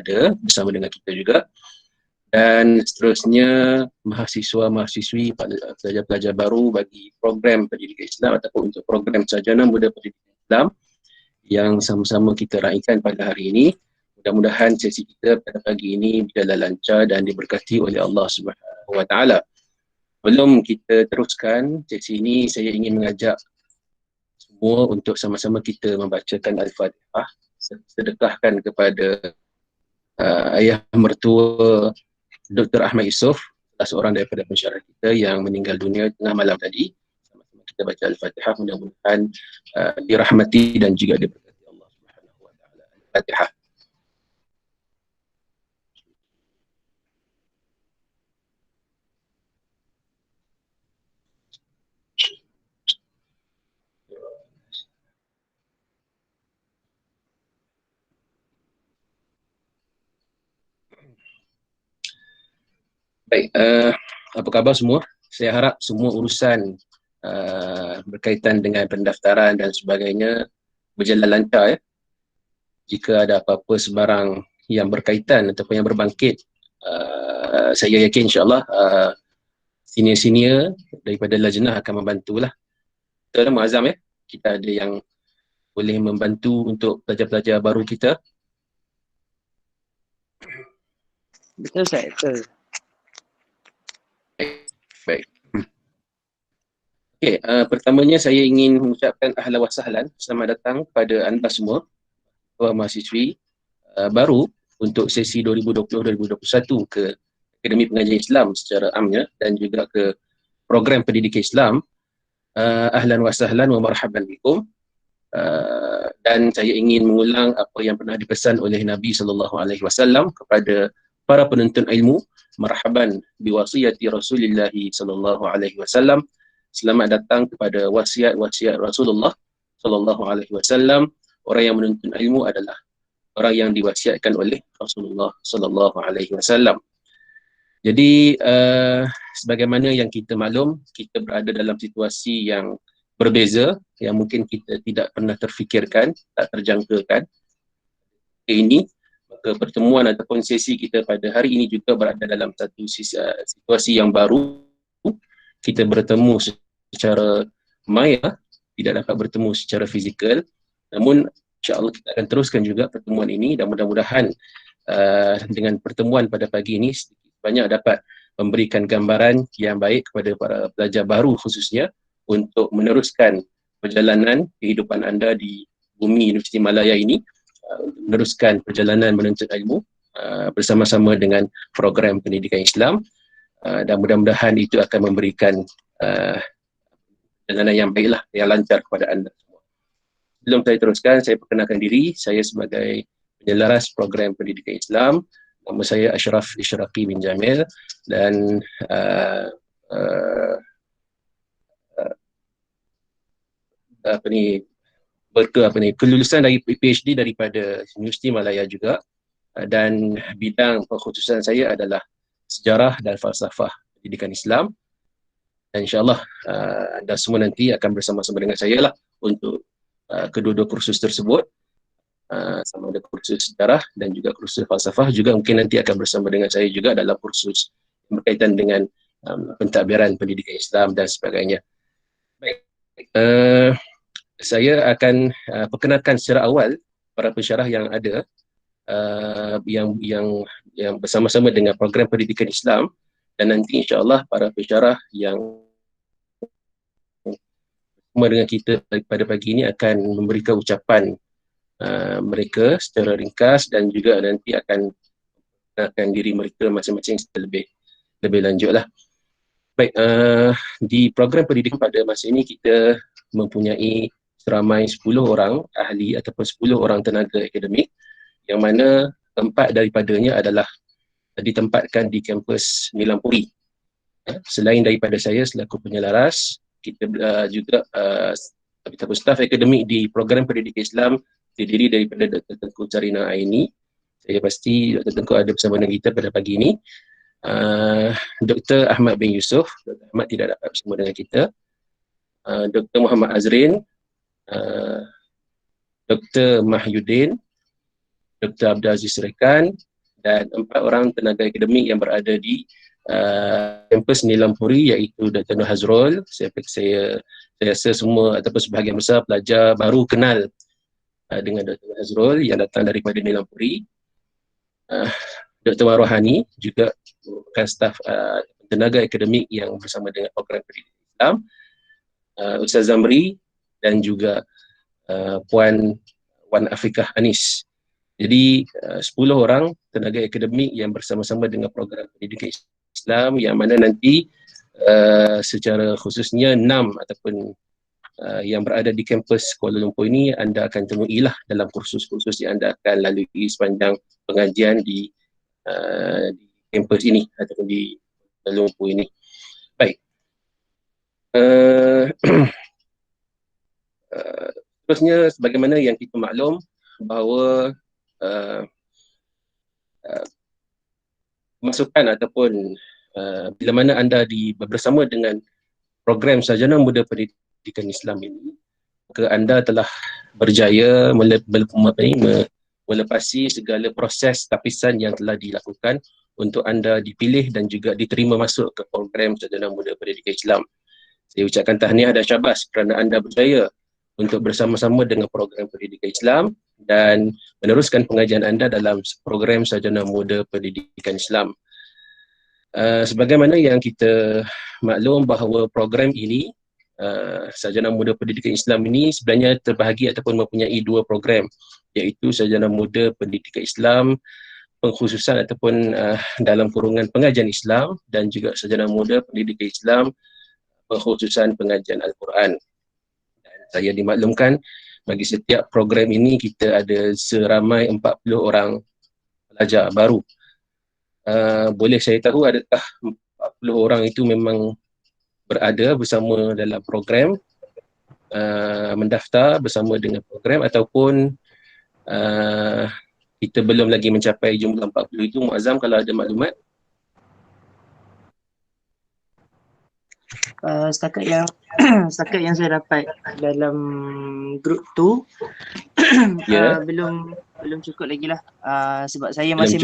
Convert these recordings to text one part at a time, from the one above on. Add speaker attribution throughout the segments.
Speaker 1: ada bersama dengan kita juga. Dan seterusnya mahasiswa-mahasiswi, pelajar-pelajar baru bagi program pendidikan Islam ataupun untuk program sarjana muda pendidikan Islam yang sama-sama kita raikan pada hari ini. Mudah-mudahan sesi kita pada pagi ini berjalan lancar dan diberkati oleh Allah Subhanahu Wa Taala. Sebelum kita teruskan sesi ini, saya ingin mengajak semua untuk sama-sama kita membacakan Al-Fatihah, sedekahkan kepada ayah mertua Dr. Ahmad Yusof, salah seorang daripada pensyarah kita yang meninggal dunia tengah malam tadi. Sama-sama kita baca Al-Fatihah, mudah-mudahan dirahmati dan juga diberkati Allah Subhanahu Wa Taala. Al-Fatihah. Baik, apa khabar semua? Saya harap semua urusan berkaitan dengan pendaftaran dan sebagainya berjalan lancar ya. Jika ada apa-apa sebarang yang berkaitan ataupun yang berbangkit, saya yakin insyaAllah senior-senior daripada lajnah akan membantulah. Betul Muazzam ya? Kita ada yang boleh membantu untuk pelajar-pelajar baru kita.
Speaker 2: Betul Ustaz, betul.
Speaker 1: Baik. Okey, pertamanya saya ingin mengucapkan ahlan wa sahlan, selamat datang kepada anda semua, mahasiswi baru untuk sesi 2020-2021 ke Akademi Pengajian Islam secara amnya dan juga ke program pendidikan Islam. Ahlan wa sahlan wa marhaban bikum. Dan saya ingin mengulang apa yang pernah dipesan oleh Nabi SAW kepada para penuntut ilmu, marhaban biwasiyati Rasulillah SAW. Selamat datang kepada wasiat-wasiat Rasulullah SAW. Orang yang menuntut ilmu adalah orang yang diwasiatkan oleh Rasulullah SAW. Jadi sebagaimana yang kita maklum, kita berada dalam situasi yang berbeza, yang mungkin kita tidak pernah terfikirkan, tak terjangkakan. Ini maka pertemuan ataupun sesi kita pada hari ini juga berada dalam satu situasi yang baru. Kita bertemu secara maya, tidak dapat bertemu secara fizikal. Namun insya-Allah kita akan teruskan juga pertemuan ini dan mudah-mudahan dengan pertemuan pada pagi ini banyak dapat memberikan gambaran yang baik kepada para pelajar baru khususnya untuk meneruskan perjalanan kehidupan anda di bumi Universiti Malaya ini, meneruskan perjalanan menuntut ilmu bersama-sama dengan program pendidikan Islam. Dan mudah-mudahan itu akan memberikan perjalanan yang baiklah, yang lancar kepada anda semua. Sebelum saya teruskan, saya perkenalkan diri. Saya sebagai penyelaras program pendidikan Islam. Nama saya Ashraf Ishraqi bin Jamil dan kelulusan dari PhD daripada Universiti Malaya juga, dan bidang pengkhususan saya adalah sejarah dan falsafah pendidikan Islam. Dan insyaAllah anda semua nanti akan bersama-sama dengan saya lah untuk kedua-dua kursus tersebut, sama ada kursus sejarah dan juga kursus falsafah, juga mungkin nanti akan bersama dengan saya juga dalam kursus yang berkaitan dengan pentadbiran pendidikan Islam dan sebagainya. Baik, saya akan perkenalkan secara awal para pensyarah yang ada yang bersama-sama dengan program pendidikan Islam, dan nanti insya-Allah para pensyarah yang bersama dengan kita pada pagi ini akan memberikan ucapan mereka secara ringkas dan juga nanti akan diri mereka masing-masing secara lebih lanjutlah. Baik, di program pendidikan pada masa ini kita mempunyai seramai 10 orang ahli ataupun 10 orang tenaga akademik, yang mana 4 daripadanya adalah ditempatkan di kampus Nilampuri. Selain daripada saya selaku penyelaras, kita juga ataupun staf akademik di program pendidikan Islam terdiri daripada Dr. Tengku Sarina Aini. Saya pasti Dr. Tengku ada bersama dengan kita pada pagi ini. Dr. Ahmad bin Yusof, Dr. Ahmad tidak dapat bersama dengan kita. Dr. Muhammad Azrin, Dr. Mahyudin, Dr. Abdul Aziz Rekan, dan 4 orang tenaga akademik yang berada di kampus Nilampuri, iaitu Dr. Nur Hazrul. Saya rasa semua ataupun sebahagian besar pelajar baru kenal dengan Dr. Nur Hazrul yang datang daripada Nilampuri. Dr. Warohani juga merupakan staf tenaga akademik yang bersama dengan program pendidikan Islam. Ustaz Zamri dan juga Puan Wan Afrikah Anis. Jadi 10 orang tenaga akademik yang bersama-sama dengan program pendidikan Islam, yang mana nanti secara khususnya 6 ataupun yang berada di kampus Kuala Lumpur ini anda akan temuilah dalam kursus-kursus yang anda akan lalui sepanjang pengajian di kampus ini ataupun di Kuala Lumpur ini. Baik. Terusnya, sebagaimana yang kita maklum bahawa masukan ataupun bila mana anda bersama dengan program Sarjana Muda Pendidikan Islam ini, maka anda telah berjaya melepasi segala proses tapisan yang telah dilakukan untuk anda dipilih dan juga diterima masuk ke program Sarjana Muda Pendidikan Islam. Saya ucapkan tahniah dan syabas kerana anda berjaya untuk bersama-sama dengan program pendidikan Islam dan meneruskan pengajian anda dalam program Sarjana Muda Pendidikan Islam. Sebagaimana yang kita maklum bahawa program ini, Sarjana Muda Pendidikan Islam ini sebenarnya terbahagi ataupun mempunyai 2 program, iaitu Sarjana Muda Pendidikan Islam pengkhususan ataupun dalam kurungan pengajian Islam, dan juga Sarjana Muda Pendidikan Islam pengkhususan pengajian Al-Quran. Saya dimaklumkan bagi setiap program ini kita ada seramai 40 orang pelajar baru. Boleh saya tahu adakah 40 orang itu memang berada bersama dalam program, mendaftar bersama dengan program, ataupun kita belum lagi mencapai jumlah 40 itu? Muazzam, kalau ada maklumat.
Speaker 2: Setakat yang saya dapat dalam grup tu belum cukup lagi lah, sebab saya masih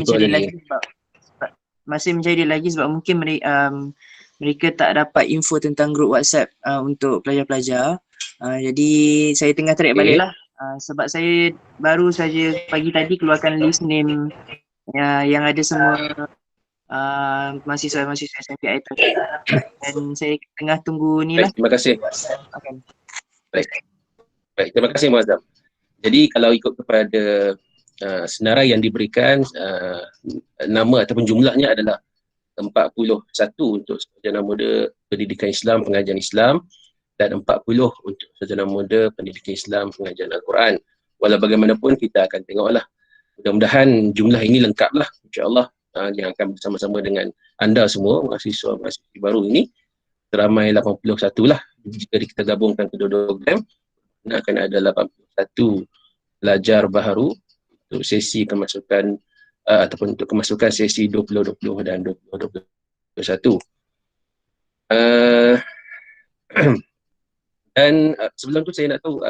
Speaker 2: mencari lagi sebab mungkin mereka tak dapat info tentang grup WhatsApp untuk pelajar-pelajar. Jadi saya tengah track balik lah, sebab saya baru saja pagi tadi keluarkan list name yang ada semua mahasiswa-mahasiswa SMPI tadi, dan saya tengah tunggu ni lah.
Speaker 1: Baik, terima kasih.
Speaker 2: Okay.
Speaker 1: Baik, terima kasih Muazzam. Jadi kalau ikut kepada senarai yang diberikan, nama ataupun jumlahnya adalah 41 untuk Sarjana Muda Pendidikan Islam Pengajian Islam, dan 40 untuk Sarjana Muda Pendidikan Islam Pengajian Al-Quran. Walau bagaimanapun kita akan tengoklah. Mudah-mudahan jumlah ini lengkaplah, insya-Allah, yang akan bersama-sama dengan anda semua mahasiswa-mahasiswa baru ini. Seramai 81 lah jika kita gabungkan kedua-dua program, akan ada 81 pelajar baru untuk sesi kemasukan ataupun untuk kemasukan sesi 2020 dan 2021. Dan sebelum tu saya nak tahu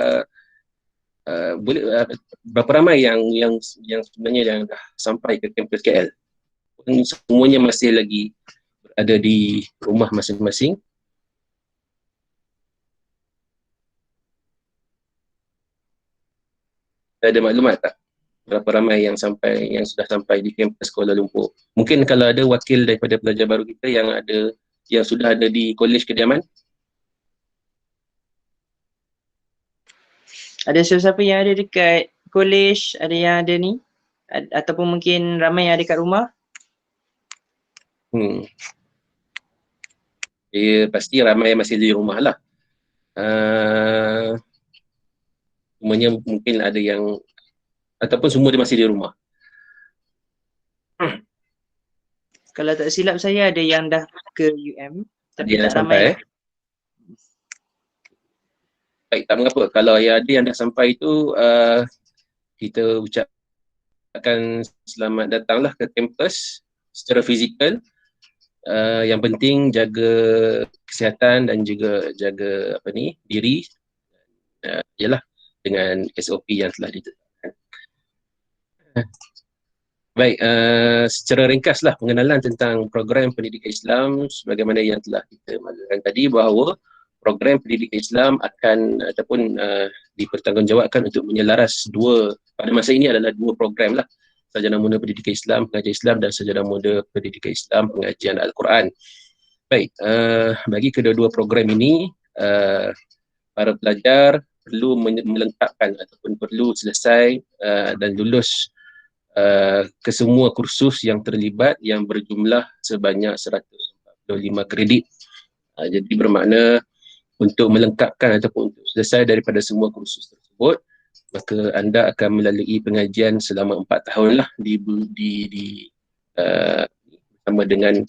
Speaker 1: boleh berapa ramai yang sebenarnya yang dah sampai ke kampus KL? Semuanya masih lagi berada di rumah masing-masing? Ada maklumat tak berapa ramai yang sudah sampai di kampus Kuala Lumpur? Mungkin kalau ada wakil daripada pelajar baru kita yang sudah ada di kolej kediaman.
Speaker 2: Ada siapa yang ada dekat kolej, ada yang ada ni, ataupun mungkin ramai yang ada kat rumah?
Speaker 1: Ya, pasti ramai yang masih di rumah lah. Semuanya mungkin ada yang, ataupun semua dia masih di rumah.
Speaker 2: Kalau tak silap saya ada yang dah ke UM, tapi
Speaker 1: dia
Speaker 2: tak ramai.
Speaker 1: Baik, tak mengapa. Kalau ada yang dah sampai itu, kita ucapkan selamat datanglah ke kampus secara fizikal. Yang penting jaga kesihatan dan juga jaga diri, ialah dengan SOP yang telah ditetapkan. Baik, secara ringkaslah pengenalan tentang program pendidikan Islam sebagaimana yang telah kita maklumkan tadi, bahawa program pendidikan Islam akan ataupun dipertanggungjawabkan untuk menyelaras pada masa ini adalah dua program lah, sarjana muda pendidikan Islam, pengajian Islam, dan sarjana muda pendidikan Islam, pengajian Al-Quran. Baik, bagi kedua-dua program ini, para pelajar perlu melengkapkan ataupun perlu selesai dan lulus kesemua kursus yang terlibat yang berjumlah sebanyak 145 kredit. Jadi bermakna untuk melengkapkan ataupun untuk selesai daripada semua kursus tersebut, maka anda akan melalui pengajian selama 4 tahun lah bersama dengan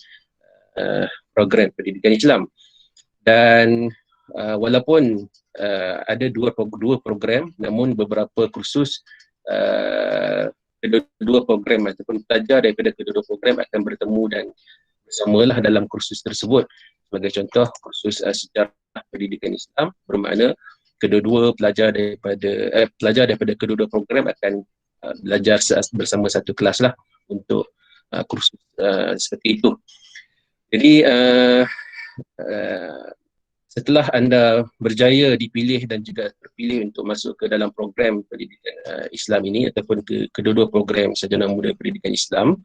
Speaker 1: program pendidikan Islam. Dan walaupun ada dua program, namun beberapa kursus kedua program ataupun pelajar daripada kedua program akan bertemu dan bersamalah dalam kursus tersebut. Sebagai contoh, kursus sejarah pendidikan Islam, bermakna kedua-dua pelajar daripada kedua-dua program akan belajar bersama satu kelas lah untuk kursus seperti itu. Jadi setelah anda berjaya dipilih dan juga terpilih untuk masuk ke dalam program pendidikan Islam ini ataupun kedua-dua program sarjana muda pendidikan Islam,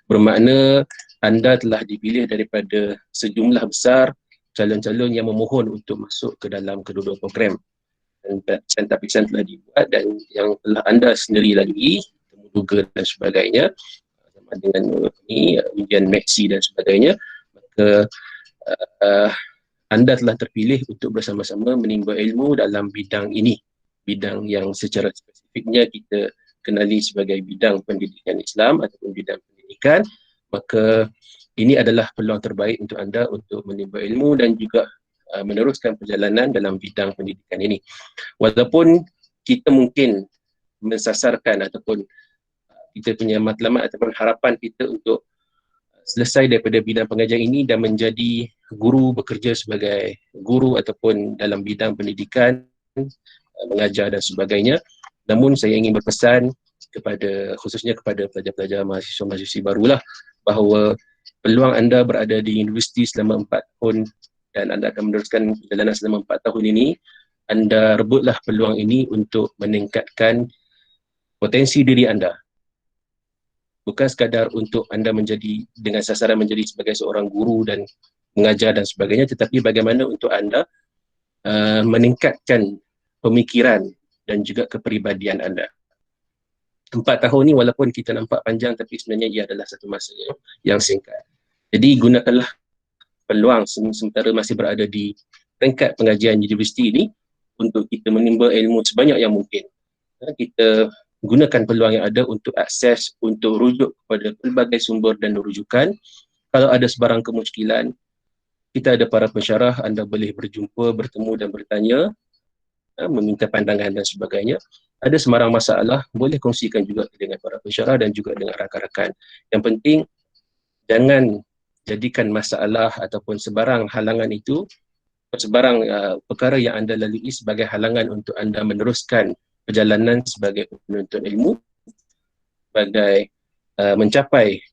Speaker 1: bermakna anda telah dipilih daripada sejumlah besar calon-calon yang memohon untuk masuk ke dalam kedua-dua program. Dan tapisan telah dibuat dan yang telah anda sendiri lalui, temuduga dan sebagainya, sama dengan ujian Maxi dan sebagainya, maka anda telah terpilih untuk bersama-sama menimba ilmu dalam bidang ini, bidang yang secara spesifiknya kita kenali sebagai bidang pendidikan Islam ataupun bidang pendidikan. Maka ini adalah peluang terbaik untuk anda untuk menimba ilmu dan juga meneruskan perjalanan dalam bidang pendidikan ini. Walaupun kita mungkin mensasarkan ataupun kita punya matlamat ataupun harapan kita untuk selesai daripada bidang pengajian ini dan menjadi guru, bekerja sebagai guru ataupun dalam bidang pendidikan, mengajar dan sebagainya. Namun saya ingin berpesan khususnya kepada pelajar-pelajar mahasiswa-mahasiswi barulah, bahawa peluang anda berada di universiti selama 4 tahun dan anda akan meneruskan perjalanan selama 4 tahun ini, anda rebutlah peluang ini untuk meningkatkan potensi diri anda. Bukan sekadar untuk anda menjadi dengan sasaran menjadi sebagai seorang guru dan mengajar dan sebagainya, tetapi bagaimana untuk anda meningkatkan pemikiran dan juga kepribadian anda. 4 tahun ni walaupun kita nampak panjang, tapi sebenarnya ia adalah satu masa yang singkat. Jadi gunakanlah peluang sementara masih berada di peringkat pengajian universiti ini untuk kita menimba ilmu sebanyak yang mungkin. Kita gunakan peluang yang ada untuk akses, untuk rujuk kepada pelbagai sumber dan rujukan. Kalau ada sebarang kemusykilan, kita ada para pensyarah, anda boleh berjumpa, bertemu dan bertanya, meminta pandangan dan sebagainya. Ada sebarang masalah, boleh kongsikan juga dengan para pensyarah dan juga dengan rakan-rakan. Yang penting, jangan jadikan masalah ataupun sebarang halangan itu, sebarang perkara yang anda lalui sebagai halangan untuk anda meneruskan perjalanan sebagai penuntut ilmu, sebagai mencapai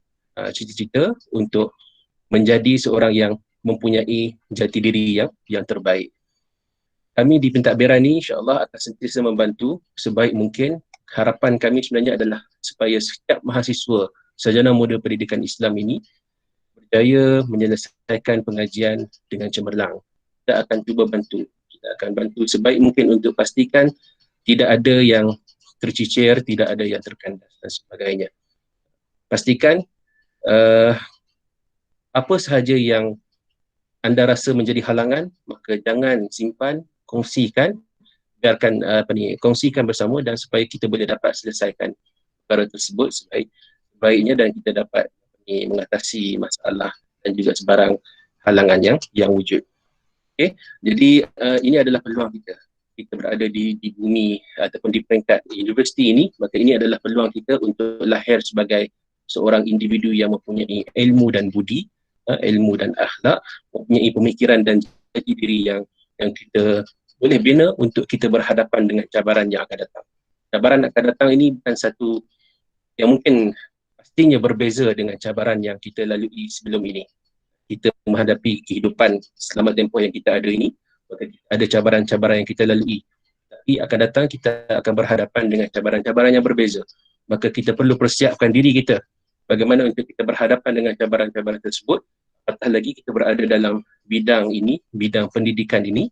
Speaker 1: cita-cita untuk menjadi seorang yang mempunyai jati diri yang terbaik. Kami di Pentadbiran ini insya-Allah akan sentiasa membantu sebaik mungkin. Harapan kami sebenarnya adalah supaya setiap mahasiswa sarjana muda pendidikan Islam ini berjaya menyelesaikan pengajian dengan cemerlang. Kita akan cuba bantu. Kita akan bantu sebaik mungkin untuk pastikan tidak ada yang tercicir, tidak ada yang terkandas dan sebagainya. Pastikan apa sahaja yang anda rasa menjadi halangan, maka jangan simpan, kongsikan, biarkan kongsikan bersama dan supaya kita boleh dapat selesaikan perkara tersebut sebaiknya dan kita dapat mengatasi masalah dan juga sebarang halangan yang wujud. Okay? Jadi ini adalah peluang kita. Kita berada di bumi ataupun di peringkat universiti ini, maka ini adalah peluang kita untuk lahir sebagai seorang individu yang mempunyai ilmu dan budi, ilmu dan akhlak, mempunyai pemikiran dan jati diri yang kita boleh bina untuk kita berhadapan dengan cabaran yang akan datang. Cabaran akan datang ini bukan satu yang mungkin pastinya berbeza dengan cabaran yang kita lalui sebelum ini. Kita menghadapi kehidupan selama tempoh yang kita ada ini, maka ada cabaran-cabaran yang kita lalui. Tapi akan datang kita akan berhadapan dengan cabaran-cabaran yang berbeza. Maka kita perlu persiapkan diri kita bagaimana untuk kita berhadapan dengan cabaran-cabaran tersebut. Apatah lagi kita berada dalam bidang ini, bidang pendidikan ini,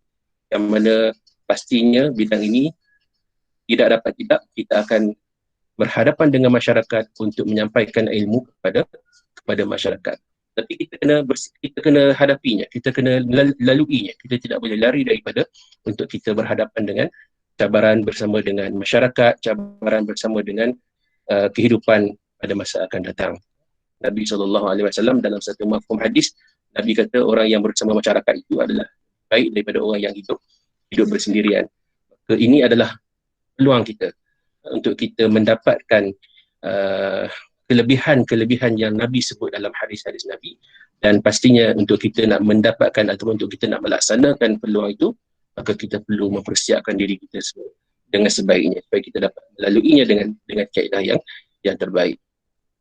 Speaker 1: yang mana pastinya bidang ini tidak dapat tidak, kita akan berhadapan dengan masyarakat untuk menyampaikan ilmu kepada masyarakat. Tapi kita kena hadapinya, kita kena laluinya. Kita tidak boleh lari daripada untuk kita berhadapan dengan cabaran bersama dengan masyarakat, cabaran bersama dengan kehidupan pada masa akan datang. Nabi SAW dalam satu mafhum hadis, Nabi kata orang yang bersama masyarakat itu adalah baik daripada orang yang hidup bersendirian. Maka ini adalah peluang kita untuk kita mendapatkan kelebihan-kelebihan yang Nabi sebut dalam hadis-hadis Nabi, dan pastinya untuk kita nak mendapatkan ataupun untuk kita nak melaksanakan peluang itu, maka kita perlu mempersiapkan diri kita dengan sebaiknya supaya kita dapat melaluinya dengan kaedah yang terbaik.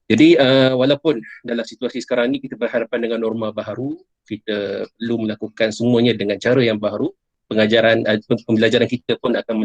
Speaker 1: Jadi walaupun dalam situasi sekarang ni kita berhadapan dengan norma baru, kita perlu melakukan semuanya dengan cara yang baru. Pembelajaran kita pun akan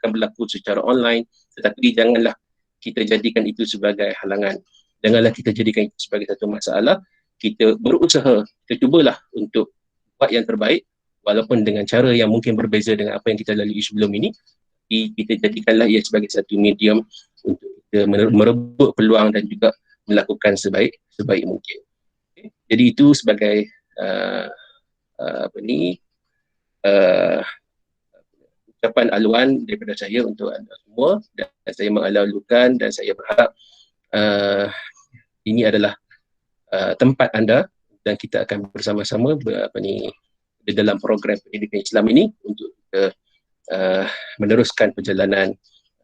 Speaker 1: berlaku secara online, tetapi janganlah kita jadikan itu sebagai halangan. Janganlah kita jadikan itu sebagai satu masalah. Kita berusaha, kita cubalah untuk buat yang terbaik walaupun dengan cara yang mungkin berbeza dengan apa yang kita lalui sebelum ini. Tapi kita jadikanlah ia sebagai satu medium untuk kita merebut peluang dan juga melakukan sebaik mungkin. Okay. Jadi itu sebagai ucapan aluan daripada saya untuk anda semua, dan saya mengalu-alukan dan saya berharap ini adalah tempat anda dan kita akan bersama-sama di dalam program pendidikan Islam ini untuk kita meneruskan perjalanan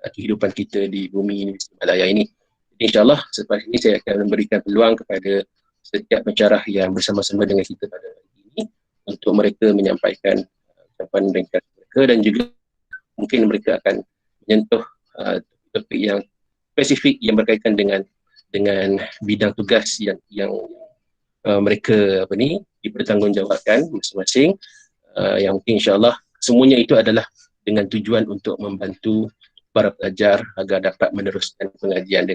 Speaker 1: kehidupan kita di bumi ini, Malaya ini. InsyaAllah selepas ini saya akan memberikan peluang kepada setiap pensyarah yang bersama-sama dengan kita pada hari ini untuk mereka menyampaikan ucapan ringkas mereka, dan juga mungkin mereka akan menyentuh topik yang spesifik yang berkaitan dengan bidang tugas yang mereka dipertanggungjawabkan masing-masing, yang mungkin insyaAllah semuanya itu adalah dengan tujuan untuk membantu para pelajar agar dapat meneruskan pengajian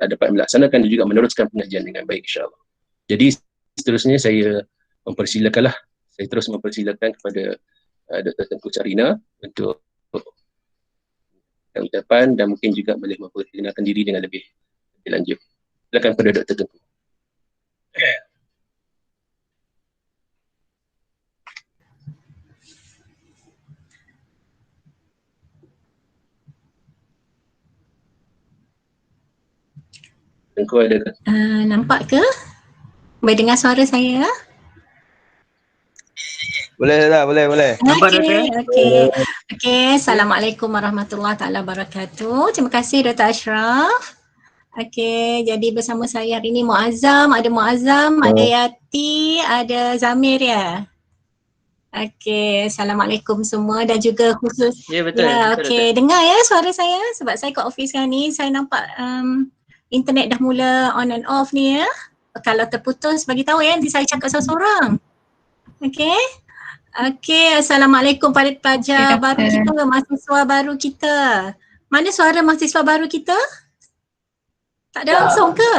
Speaker 1: dapat melaksanakan dan juga meneruskan pengajian dengan baik insyaAllah. Jadi seterusnya saya terus mempersilakan kepada Dr. Tengku Sarina untuk ucapan dan mungkin juga boleh memperkenalkan diri dengan lebih lanjut. Silakan kepada Dr. Tengku. Tengku ada ke?
Speaker 3: Nampak ke? Boleh dengar suara saya?
Speaker 4: Boleh tak? Boleh.
Speaker 2: Nampak
Speaker 3: Okey. Assalamualaikum warahmatullahi taala wabarakatuh. Terima kasih Dr. Ashraf. Okey, jadi bersama saya hari ini ada Muazzam, ada Yati, ada Zamir ya. Okey, Assalamualaikum semua dan juga khusus.
Speaker 2: Ya betul.
Speaker 3: Ya, okey, dengar ya suara saya sebab saya kat office sekarang ni, saya nampak internet dah mula on and off ni ya. Kalau terputus bagi tahu ya, nanti saya cakap seorang-seorang. Okey. Okey, Assalamualaikum pada pelajar baru kita, mahasiswa baru kita. Mana suara mahasiswa baru kita? Tak ada langsung ke?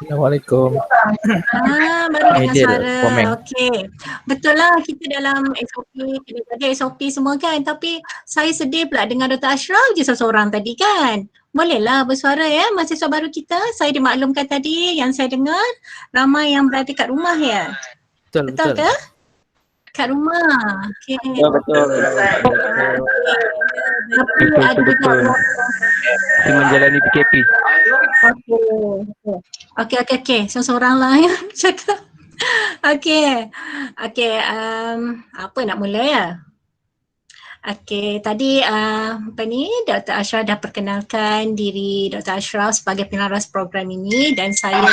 Speaker 5: Assalamualaikum.
Speaker 3: Baru dengar suara.
Speaker 5: Komen.
Speaker 3: Okey. Betul lah kita dalam SOP, kita jaga SOP semua kan, tapi saya sedih pula dengar Dr. Ashraf je seorang tadi kan. Bolehlah bersuara ya mahasiswa baru kita. Saya dimaklumkan tadi yang saya dengar ramai yang berada kat rumah ya. Betul ke? Kat rumah. Okey.
Speaker 2: Ya betul.
Speaker 3: Tapi ada juga
Speaker 5: Masih menjalani PKP.
Speaker 3: Okey. Seorang lah yang cakap. Okey. Apa nak mula ya? Okey, tadi Dr. Ashraf dah perkenalkan diri Dr. Ashraf sebagai pelaras program ini dan saya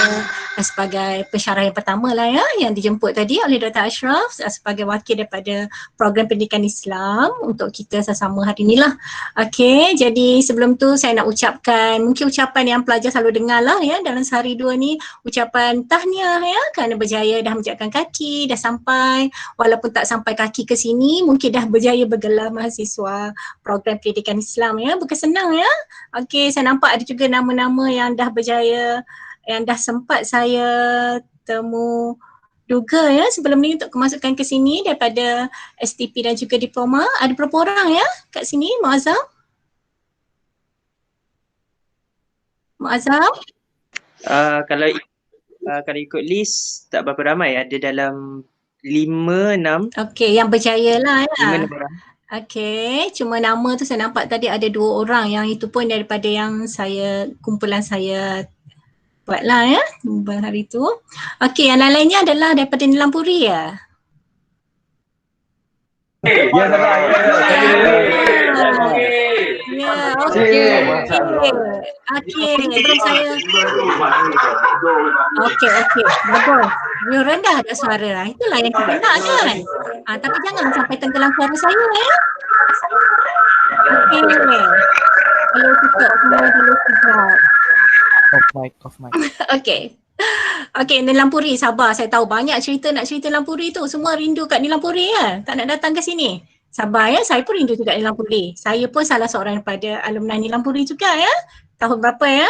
Speaker 3: sebagai pensyarah yang pertama lah ya yang dijemput tadi oleh Dr. Ashraf sebagai wakil daripada program pendidikan Islam untuk kita sesama hari inilah. Okey, jadi sebelum tu saya nak ucapkan mungkin ucapan yang pelajar selalu dengar lah ya dalam sehari dua ni, ucapan tahniah ya kerana berjaya dah menjejakkan kaki, dah sampai walaupun tak sampai kaki ke sini mungkin dah berjaya bergelar mahasiswa program pendidikan Islam ya. Bukan senang ya. Okey, saya nampak ada juga nama-nama yang dah berjaya, yang dah sempat saya temu duga ya sebelum ni untuk kemasukan ke sini daripada STP dan juga diploma. Ada berapa orang ya kat sini, Muazzam? Muazzam?
Speaker 2: Kalau ikut list tak berapa ramai, ada dalam 5-6.
Speaker 3: Okey, yang berjaya lah ya.
Speaker 2: 5-6 orang.
Speaker 3: Okey, cuma nama tu saya nampak tadi ada 2 orang, yang itu pun daripada yang kumpulan saya buatlah ya hari tu. Okey, yang lain-lainnya adalah daripada Nilampuri ya?
Speaker 4: Ya, salah.
Speaker 3: Ya, okey. Okey, belum saya. Okey, bagus. View rendah ada suara. Itulah yang kita nak kan. Tapi jangan sampai tenggelam suara saya ya. Okey. Kalau tutup semua dulu sekejap.
Speaker 5: Off mic.
Speaker 3: Okey, Nilampuri, sabar. Saya tahu banyak nak cerita Nilampuri tu. Semua rindu kat Nilampuri ya. Tak nak datang ke sini. Sabar ya, saya pun rindu juga Nilampuri. Saya pun salah seorang daripada alumni Nilampuri juga ya. Tahun berapa ya?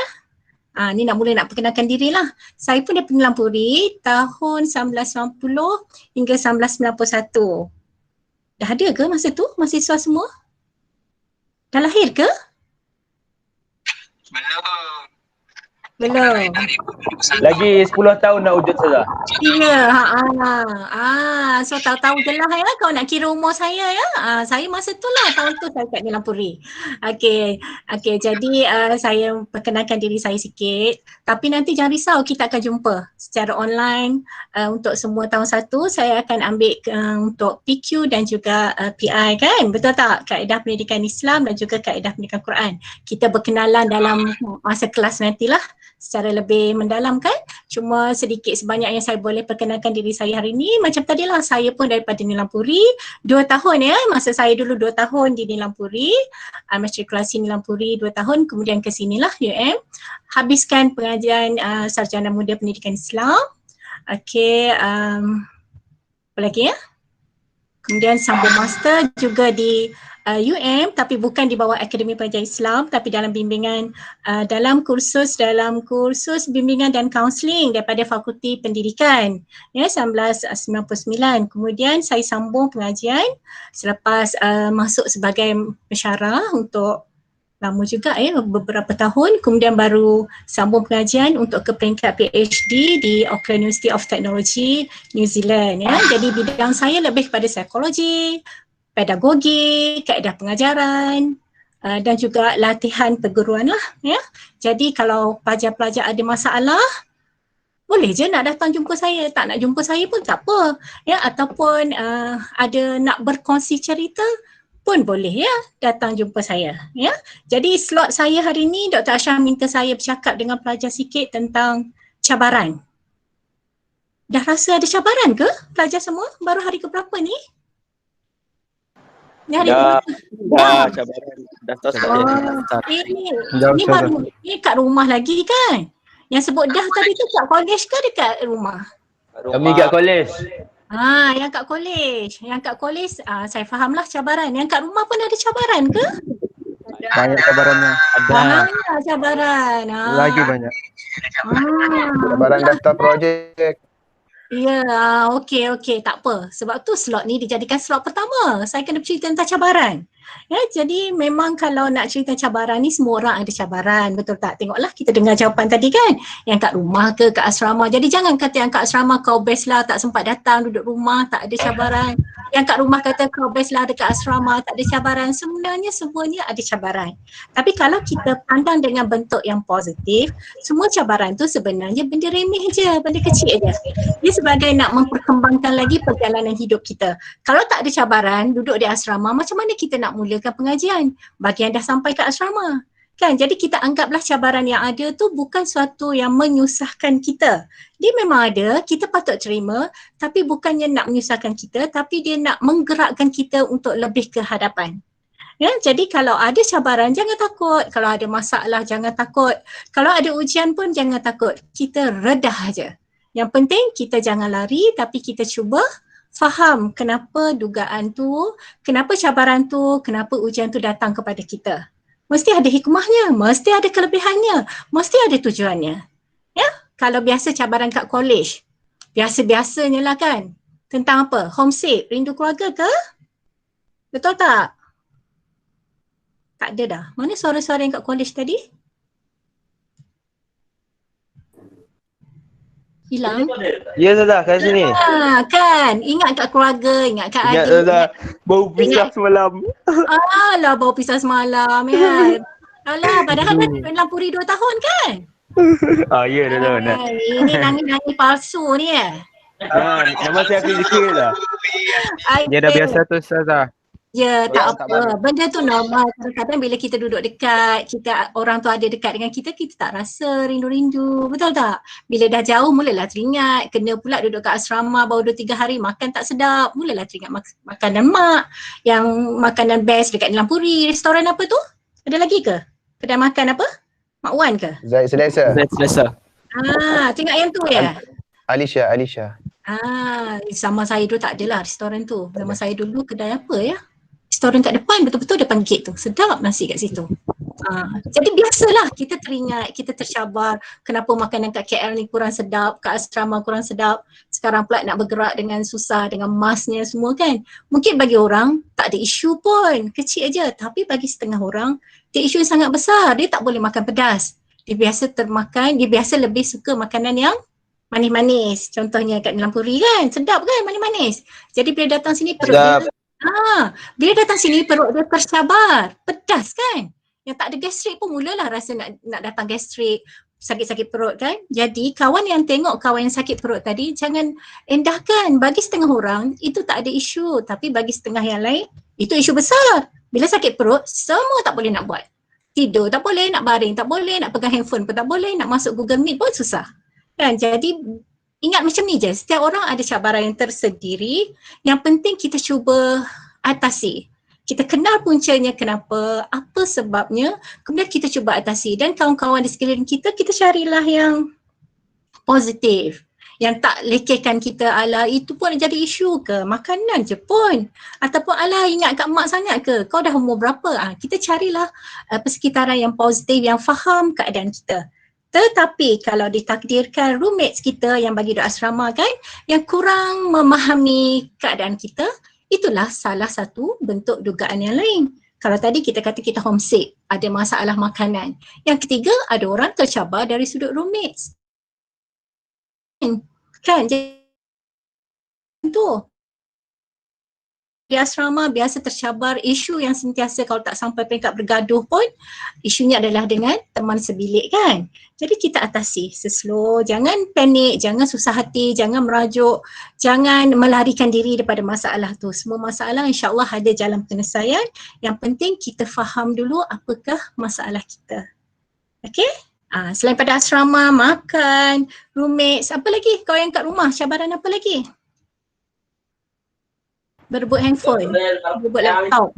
Speaker 3: Ni nak perkenalkan diri lah. Saya pun daripada Nilampuri tahun 1990 hingga 1991. Dah ada ke masa tu mahasiswa semua? Dah lahir ke? Belum.
Speaker 4: Lagi 10 tahun nak wujud saja.
Speaker 3: Ya, so tahu-tahu je lah ya kau nak kira umur saya ya. Saya masa tu lah, tahun tu saya kat Nilampuri. Okey, jadi saya perkenalkan diri saya sikit. Tapi nanti jangan risau, kita akan jumpa secara online untuk semua tahun 1. Saya akan ambil untuk PQ dan juga PI kan, betul tak? Kaedah Pendidikan Islam dan juga Kaedah Pendidikan Quran. Kita berkenalan dalam masa kelas nantilah secara lebih mendalam kan. Cuma sedikit sebanyak yang saya boleh perkenalkan diri saya hari ini. Macam tadilah, saya pun daripada Nilampuri 2 tahun ya. Masa saya dulu 2 tahun di Nilampuri, matrikulasi Nilampuri 2 tahun, kemudian ke sinilah UM. Habiskan pengajian Sarjana Muda Pendidikan Islam. Okey, apa lagi ya? Kemudian sambung master juga di UM, tapi bukan di bawah Akademi Pengajian Islam, tapi dalam bimbingan dalam kursus bimbingan dan kaunseling daripada Fakulti Pendidikan ya 1999. Kemudian saya sambung pengajian selepas masuk sebagai pensyarah untuk lama juga ya, beberapa tahun, kemudian baru sambung pengajian untuk ke peringkat PhD di Auckland University of Technology, New Zealand ya. Jadi bidang saya lebih kepada psikologi, pedagogi, kaedah pengajaran dan juga latihan perguruan lah ya. Jadi kalau pelajar-pelajar ada masalah, boleh je nak datang jumpa saya. Tak nak jumpa saya pun tak apa ya, ataupun ada nak berkongsi cerita pun boleh ya, datang jumpa saya ya. Jadi slot saya hari ni, Dr. Ashraf minta saya bercakap dengan pelajar sikit tentang cabaran. Dah rasa ada cabaran ke pelajar semua? Baru hari keberapa ni? Ni hari
Speaker 4: Dah cabaran. Dah start.
Speaker 3: Ini baru ni kat rumah lagi kan? Yang sebut dah tadi tu kat college ke dekat rumah?
Speaker 4: Kami kat college.
Speaker 3: Yang kat college. Yang kat college saya fahamlah cabaran. Yang kat rumah pun ada cabaran ke?
Speaker 5: Banyak cabarannya.
Speaker 3: Banyak cabaran.
Speaker 5: Lagi banyak.
Speaker 4: Cabaran daftar projek.
Speaker 3: Ya, okey. Tak apa. Sebab tu slot ni dijadikan slot pertama. Saya kena cerita tentang cabaran. Ya, jadi memang kalau nak cerita cabaran ni, semua orang ada cabaran. Betul tak? Tengoklah, kita dengar jawapan tadi kan. Yang kat rumah ke kat asrama. Jadi jangan kata yang kat asrama kau best lah, tak sempat datang, duduk rumah, tak ada cabaran. Yang kat rumah kata kau best lah, dekat asrama, tak ada cabaran. Sebenarnya semuanya ada cabaran. Tapi kalau kita pandang dengan bentuk yang positif, semua cabaran tu sebenarnya benda remeh je, benda kecil je. Dia sebagai nak memperkembangkan lagi perjalanan hidup kita. Kalau tak ada cabaran, duduk di asrama, macam mana kita nak nak mulakan pengajian, bagi yang dah sampai ke asrama. Kan, jadi kita anggaplah cabaran yang ada tu bukan suatu yang menyusahkan kita. Dia memang ada, kita patut terima, tapi bukannya nak menyusahkan kita, tapi dia nak menggerakkan kita untuk lebih ke hadapan. Ya, jadi kalau ada cabaran jangan takut, kalau ada masalah jangan takut, kalau ada ujian pun jangan takut, kita redah aja. Yang penting kita jangan lari, tapi kita cuba faham kenapa dugaan tu, kenapa cabaran tu, kenapa ujian tu datang kepada kita. Mesti ada hikmahnya, mesti ada kelebihannya, mesti ada tujuannya. Ya, kalau biasa cabaran kat college, biasa-biasanya lah kan. Tentang apa? Homesick, rindu keluarga ke? Betul tak? Tak ada dah. Mana suara-suara yang kat college tadi? Hilang.
Speaker 4: Ya Ustazah, kat sini.
Speaker 3: Kan, ingat kat keluarga, ingat kat
Speaker 4: Ingat
Speaker 3: adik.
Speaker 4: Ustazah, bau pisah semalam.
Speaker 3: Alah, bawa pisah semalam ya. Alah, padahal kan dalam puri 2 tahun kan?
Speaker 4: Ya Ustazah.
Speaker 3: Ini nangis-nangis palsu ni ya.
Speaker 4: Nama saya Afiq Zikir lah.
Speaker 5: Dia dah biasa tu Ustazah.
Speaker 3: Ya, tak
Speaker 4: tak
Speaker 3: apa. Benda tu normal. Kadang-kadang bila kita duduk dekat, orang tu ada dekat dengan kita tak rasa rindu-rindu. Betul tak? Bila dah jauh mulalah teringat. Kena pula duduk kat asrama baru 2-3 hari makan tak sedap. Mulalah teringat makanan mak. Yang makanan best dekat Nilam Puri. Restoran apa tu? Ada lagi ke? Kedai makan apa? Mak Wan ke?
Speaker 4: Zaid Selesa.
Speaker 5: Selesa.
Speaker 3: Tengok yang tu ya?
Speaker 4: Alisha.
Speaker 3: Sama saya dulu tak adalah restoran tu. Sama saya dulu kedai apa ya? Restoran kat depan, betul-betul depan gate tu. Sedap nasi kat situ. Jadi biasalah kita teringat, kita tercabar kenapa makanan kat KL ni kurang sedap, kat asrama kurang sedap. Sekarang pula nak bergerak dengan susah, dengan masnya semua kan. Mungkin bagi orang tak ada isu pun, kecil aja. Tapi bagi setengah orang, dia isu yang sangat besar. Dia tak boleh makan pedas. Dia biasa dia biasa lebih suka makanan yang manis-manis. Contohnya kat Nilam Puri kan, sedap kan manis-manis. Jadi bila datang sini perut dia bila datang sini perut dia tercabar, pedas kan. Yang tak ada gastrik pun mulalah rasa nak datang gastrik, sakit-sakit perut kan. Jadi kawan yang tengok kawan yang sakit perut tadi, jangan endahkan. Bagi setengah orang itu tak ada isu, tapi bagi setengah yang lain itu isu besar. Bila sakit perut, semua tak boleh nak buat. Tidur tak boleh, nak baring tak boleh, nak pegang handphone pun tak boleh, nak masuk Google Meet pun susah. Kan? Jadi ingat macam ni je, setiap orang ada cabaran yang tersendiri, yang penting kita cuba atasi. Kita kenal puncanya kenapa, apa sebabnya, kemudian kita cuba atasi. Dan kawan-kawan di sekeliling kita carilah yang positif, yang tak lekehkan kita, ala itu pun jadi isu ke, makanan je pun. Ataupun ala ingat kat mak sangat ke, kau dah umur berapa? Kita carilah persekitaran yang positif, yang faham keadaan kita. Tetapi kalau ditakdirkan roommates kita yang bagi duduk asrama kan, yang kurang memahami keadaan kita, itulah salah satu bentuk dugaan yang lain. Kalau tadi kita kata kita homesick, ada masalah makanan. Yang ketiga, ada orang tercabar dari sudut roommates. Kan, jadi tu. Di asrama biasa tercabar isu yang sentiasa kalau tak sampai peringkat bergaduh pun, isunya adalah dengan teman sebilik kan. Jadi kita atasi slow, jangan panik, jangan susah hati, jangan merajuk, jangan melarikan diri daripada masalah tu. Semua masalah insya-Allah ada jalan penyelesaian. Yang penting kita faham dulu apakah masalah kita. Okey? Selain pada asrama, makan, roommates, apa lagi? Kau yang kat rumah, cabaran apa lagi? Berebut handphone, berebut laptop.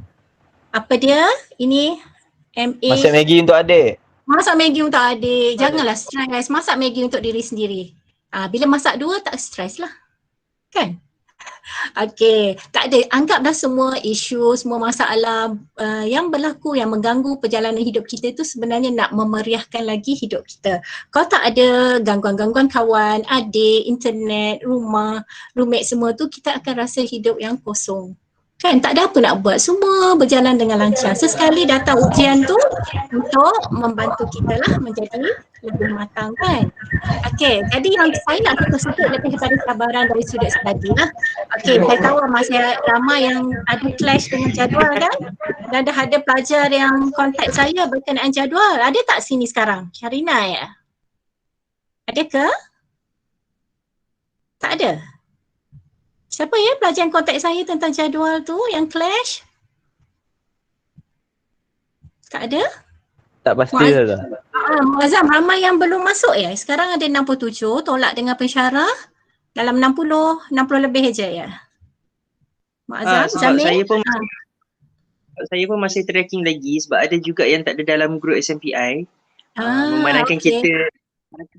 Speaker 3: Apa dia? Ini MA.
Speaker 4: Masak Maggi untuk adik.
Speaker 3: Masak Maggi untuk adik. Janganlah stres. Masak Maggi untuk diri sendiri. Bila masak dua tak stres lah. Kan? Okey, tak ada. Anggap dah semua isu, semua masalah yang berlaku, yang mengganggu perjalanan hidup kita itu sebenarnya nak memeriahkan lagi hidup kita. Kalau tak ada gangguan-gangguan kawan, adik, internet, rumah, roommate semua tu, kita akan rasa hidup yang kosong. Kan, tak ada apa nak buat, semua berjalan dengan lancar. Sesekali datang ujian tu untuk membantu kita lah menjadi lebih matang kan. Okey, jadi yang saya nak sebut lebih kepada cabaran dari sudut study lah. Okey, saya tahu masih ramai yang ada clash dengan jadual kan. Dan ada pelajar yang kontak saya berkenaan jadual. Ada tak sini sekarang? Syarina ya? Ada ke? Tak ada? Siapa ya pelajar yang kontak saya tentang jadual tu yang clash? Tak ada?
Speaker 4: Tak pasti
Speaker 3: Muaz-
Speaker 4: Ustazah.
Speaker 3: Muazzam, ramai yang belum masuk ya. Sekarang ada 67 tolak dengan pensyarah. Dalam 60 lebih aja ya. Muazzam,
Speaker 2: Sebab
Speaker 3: Zamil?
Speaker 2: saya pun masih tracking lagi sebab ada juga yang tak ada dalam grup SMPI. Memandangkan
Speaker 3: okey.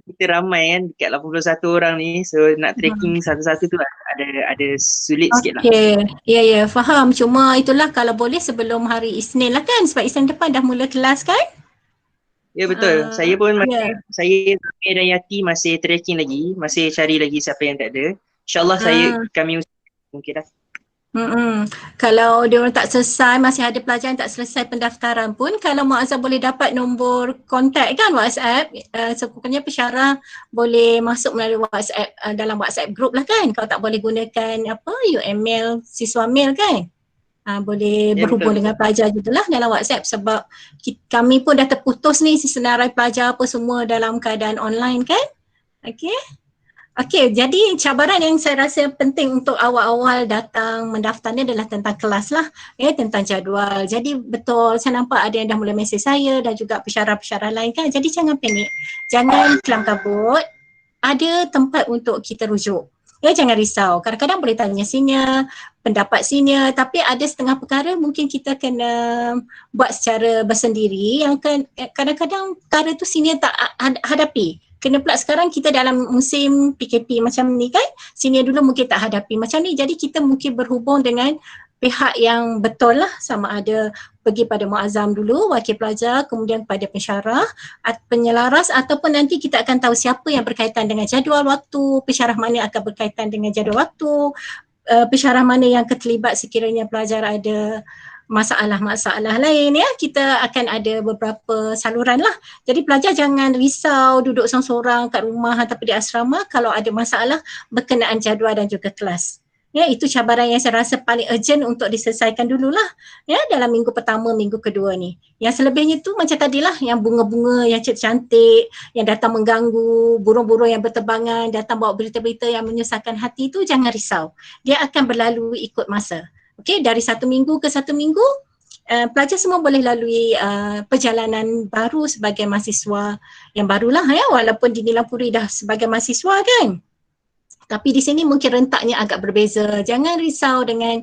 Speaker 2: kita ramai kan dekat 81 orang ni, so nak tracking satu-satu tu ada sulit sikit lah.
Speaker 3: Okey. Ya, faham. Cuma itulah kalau boleh sebelum hari Isnin lah kan. Sebab Isnin depan dah mula kelas kan?
Speaker 2: Ya betul. Saya pun
Speaker 3: ya.
Speaker 2: saya dan Yati masih tracking lagi, masih cari lagi siapa yang tak ada. InsyaAllah kami mungkin lah.
Speaker 3: Kalau dia orang tak selesai, masih ada pelajar yang tak selesai pendaftaran pun, kalau Muazzam boleh dapat nombor kontak kan WhatsApp, sepokoknya pensyarah boleh masuk melalui WhatsApp, dalam WhatsApp group lah kan. Kalau tak boleh gunakan email, siswa mail kan. Boleh berhubung
Speaker 2: betul.
Speaker 3: dengan pelajar gitulah dalam WhatsApp sebab kami pun dah terputus ni senarai pelajar apa semua dalam keadaan online kan. Okey, jadi cabaran yang saya rasa penting untuk awal-awal datang mendaftar ni adalah tentang kelas lah, tentang jadual. Jadi betul, saya nampak ada yang dah mula mesej saya dan juga pensyarah-pensyarah lain kan. Jadi jangan panik, jangan kelam kabut, ada tempat untuk kita rujuk. Jangan risau, kadang-kadang boleh tanya senior, pendapat senior, tapi ada setengah perkara mungkin kita kena buat secara bersendiri yang kadang-kadang perkara tu senior tak hadapi. Kena pula sekarang kita dalam musim PKP macam ni kan, senior dulu mungkin tak hadapi macam ni, jadi kita mungkin berhubung dengan pihak yang betul lah, sama ada pergi pada Muazzam dulu, wakil pelajar, kemudian pada pensyarah, penyelaras, ataupun nanti kita akan tahu siapa yang berkaitan dengan jadual waktu, pensyarah mana akan berkaitan dengan jadual waktu, pensyarah mana yang terlibat sekiranya pelajar ada masalah-masalah lain ya, kita akan ada beberapa saluran lah. Jadi pelajar jangan risau duduk seorang-seorang kat rumah ataupun di asrama kalau ada masalah berkenaan jadual dan juga kelas. Ya, itu cabaran yang saya rasa paling urgent untuk diselesaikan dululah ya dalam minggu pertama, minggu kedua ni. Yang selebihnya tu macam tadilah, yang bunga-bunga yang cantik, yang datang mengganggu, burung-burung yang berterbangan, datang bawa berita-berita yang menyusahkan hati tu, jangan risau. Dia akan berlalu ikut masa. Okey, dari satu minggu ke satu minggu, pelajar semua boleh lalui perjalanan baru sebagai mahasiswa yang barulah ya, walaupun di Nilam Puri dah sebagai mahasiswa kan. Tapi di sini mungkin rentaknya agak berbeza. Jangan risau dengan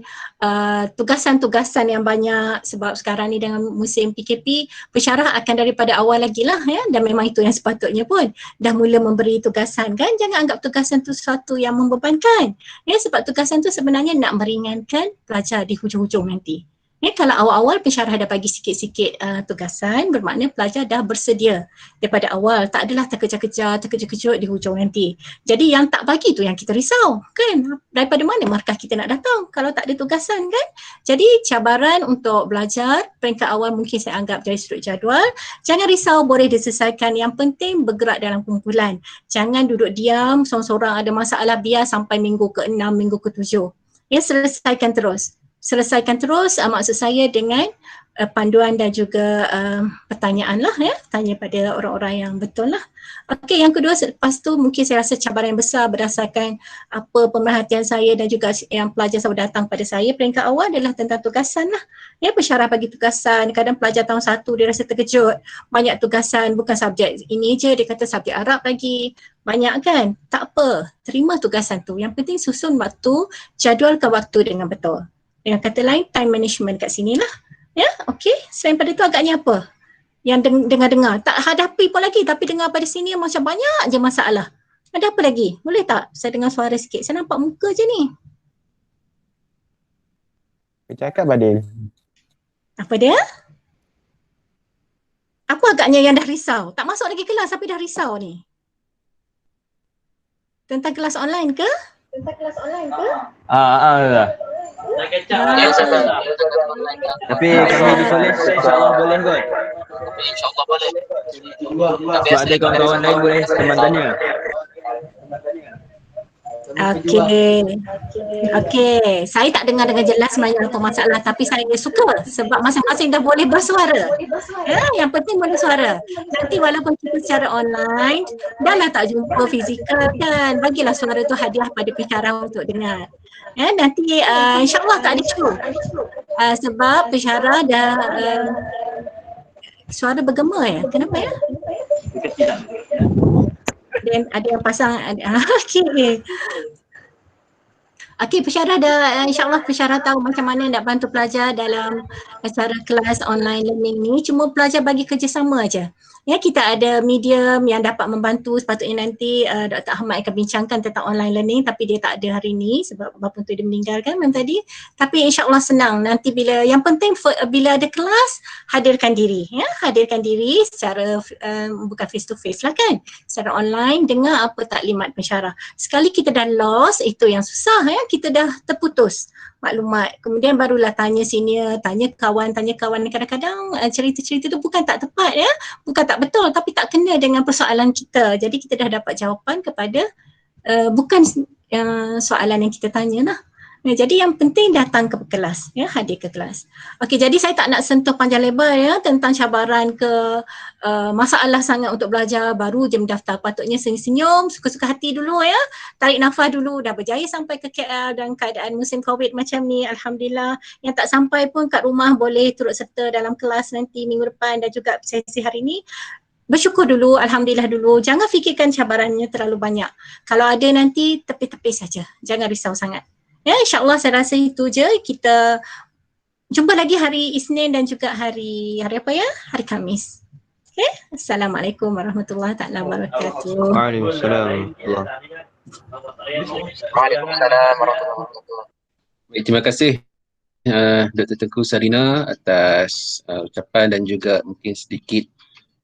Speaker 3: tugasan-tugasan yang banyak sebab sekarang ni dengan musim PKP, pensyarah akan daripada awal lagi lah ya, dan memang itu yang sepatutnya pun. Dah mula memberi tugasan kan, jangan anggap tugasan tu sesuatu yang membebankan. Ya, sebab tugasan tu sebenarnya nak meringankan pelajar di hujung-hujung nanti. Ya, kalau awal-awal pensyarah dah bagi sikit-sikit tugasan, bermakna pelajar dah bersedia daripada awal. Tak adalah terkejar-kejar, terkejut-kejut di hujung nanti. Jadi yang tak bagi tu yang kita risau kan. Daripada mana markah kita nak datang kalau tak ada tugasan kan. Jadi cabaran untuk belajar peringkat awal mungkin saya anggap dari sudut jadual. Jangan risau, boleh diselesaikan. Yang penting bergerak dalam kumpulan. Jangan duduk diam, seorang-seorang ada masalah, biar sampai minggu ke-6, minggu ke-7. Ya, selesaikan terus. Maksud saya dengan panduan dan juga pertanyaan lah ya, tanya pada orang-orang yang betul lah. Okey, yang kedua lepas tu mungkin saya rasa cabaran yang besar berdasarkan apa pemerhatian saya dan juga yang pelajar selalu datang pada saya peringkat awal adalah tentang tugasan lah. Ya, pensyarah bagi tugasan, kadang pelajar tahun 1 dia rasa terkejut, banyak tugasan, bukan subjek ini je, dia kata subjek Arab lagi, banyak kan. Tak apa, terima tugasan tu, yang penting susun waktu, jadualkan waktu dengan betul. Dengan kata lain, time management kat sini lah. Ya, okey. Selain pada itu agaknya apa? Yang dengar-dengar. Tak hadapi pun lagi, tapi dengar pada sini macam banyak je masalah. Ada apa lagi? Boleh tak saya dengar suara sikit? Saya nampak muka je ni.
Speaker 4: Cakap Badil.
Speaker 3: Apa dia? Apa agaknya yang dah risau? Tak masuk lagi kelas tapi dah risau ni. Tentang kelas online ke?
Speaker 4: Dah. Tapi kami di college insyaAllah boleh kot. Sebab ada kawan-kawan lain boleh teman tanya.
Speaker 3: Okey. Saya tak dengar dengan jelas sebenarnya apa masalah, tapi saya suka sebab masing-masing dah boleh bersuara. Ya, yang penting boleh suara. Nanti walaupun kita secara online, dah lah tak jumpa fizikal kan, bagilah suara tu hadiah pada pensyarah untuk dengar. Ya, nanti insyaAllah tak ada isu. Sebab pensyarah dah Suara bergema ya? Kenapa ya? Dan ada yang pasang okey. Okey, pensyarah dah insya-Allah pensyarah tahu macam mana nak bantu pelajar dalam acara kelas online learning ni. Cuma pelajar bagi kerjasama aja. Ya, kita ada medium yang dapat membantu. Sepatutnya nanti Dr. Ahmad akan bincangkan tentang online learning tapi dia tak ada hari ni sebab bapa tu dia meninggalkan malam tadi. Tapi insya-Allah senang. Nanti bila yang penting bila ada kelas hadirkan diri ya, hadirkan diri secara bukan face to face lah kan. Secara online dengar apa taklimat pensyarah. Sekali kita dah lost itu yang susah ya, kita dah terputus maklumat. Kemudian barulah tanya senior, tanya kawan. Kadang-kadang cerita-cerita tu bukan tak tepat ya, bukan tak betul tapi tak kena dengan persoalan kita. Jadi kita dah dapat jawapan kepada bukan soalan yang kita tanya lah. Jadi yang penting datang ke kelas ya, hadir ke kelas. Okey, jadi saya tak nak sentuh panjang lebar ya tentang cabaran ke masalah sangat untuk belajar, baru je mendaftar. Patutnya senyum-senyum, suka-suka hati dulu ya. Tarik nafas dulu, dah berjaya sampai ke KL dan keadaan musim Covid macam ni, alhamdulillah. Yang tak sampai pun kat rumah boleh turut serta dalam kelas nanti minggu depan dan juga sesi hari ni. Bersyukur dulu, alhamdulillah dulu. Jangan fikirkan cabarannya terlalu banyak. Kalau ada nanti tepi-tepi saja. Jangan risau sangat. Ya, insya-Allah saya rasa itu je. Kita jumpa lagi hari Isnin dan juga hari apa ya? Hari Khamis. Okey. Assalamualaikum warahmatullahi taala wabarakatuh.
Speaker 4: Waalaikumsalam.
Speaker 6: Waalaikumsalam warahmatullahi wabarakatuh.
Speaker 1: Baik, terima kasih Dr. Tengku Sarina atas ucapan dan juga mungkin sedikit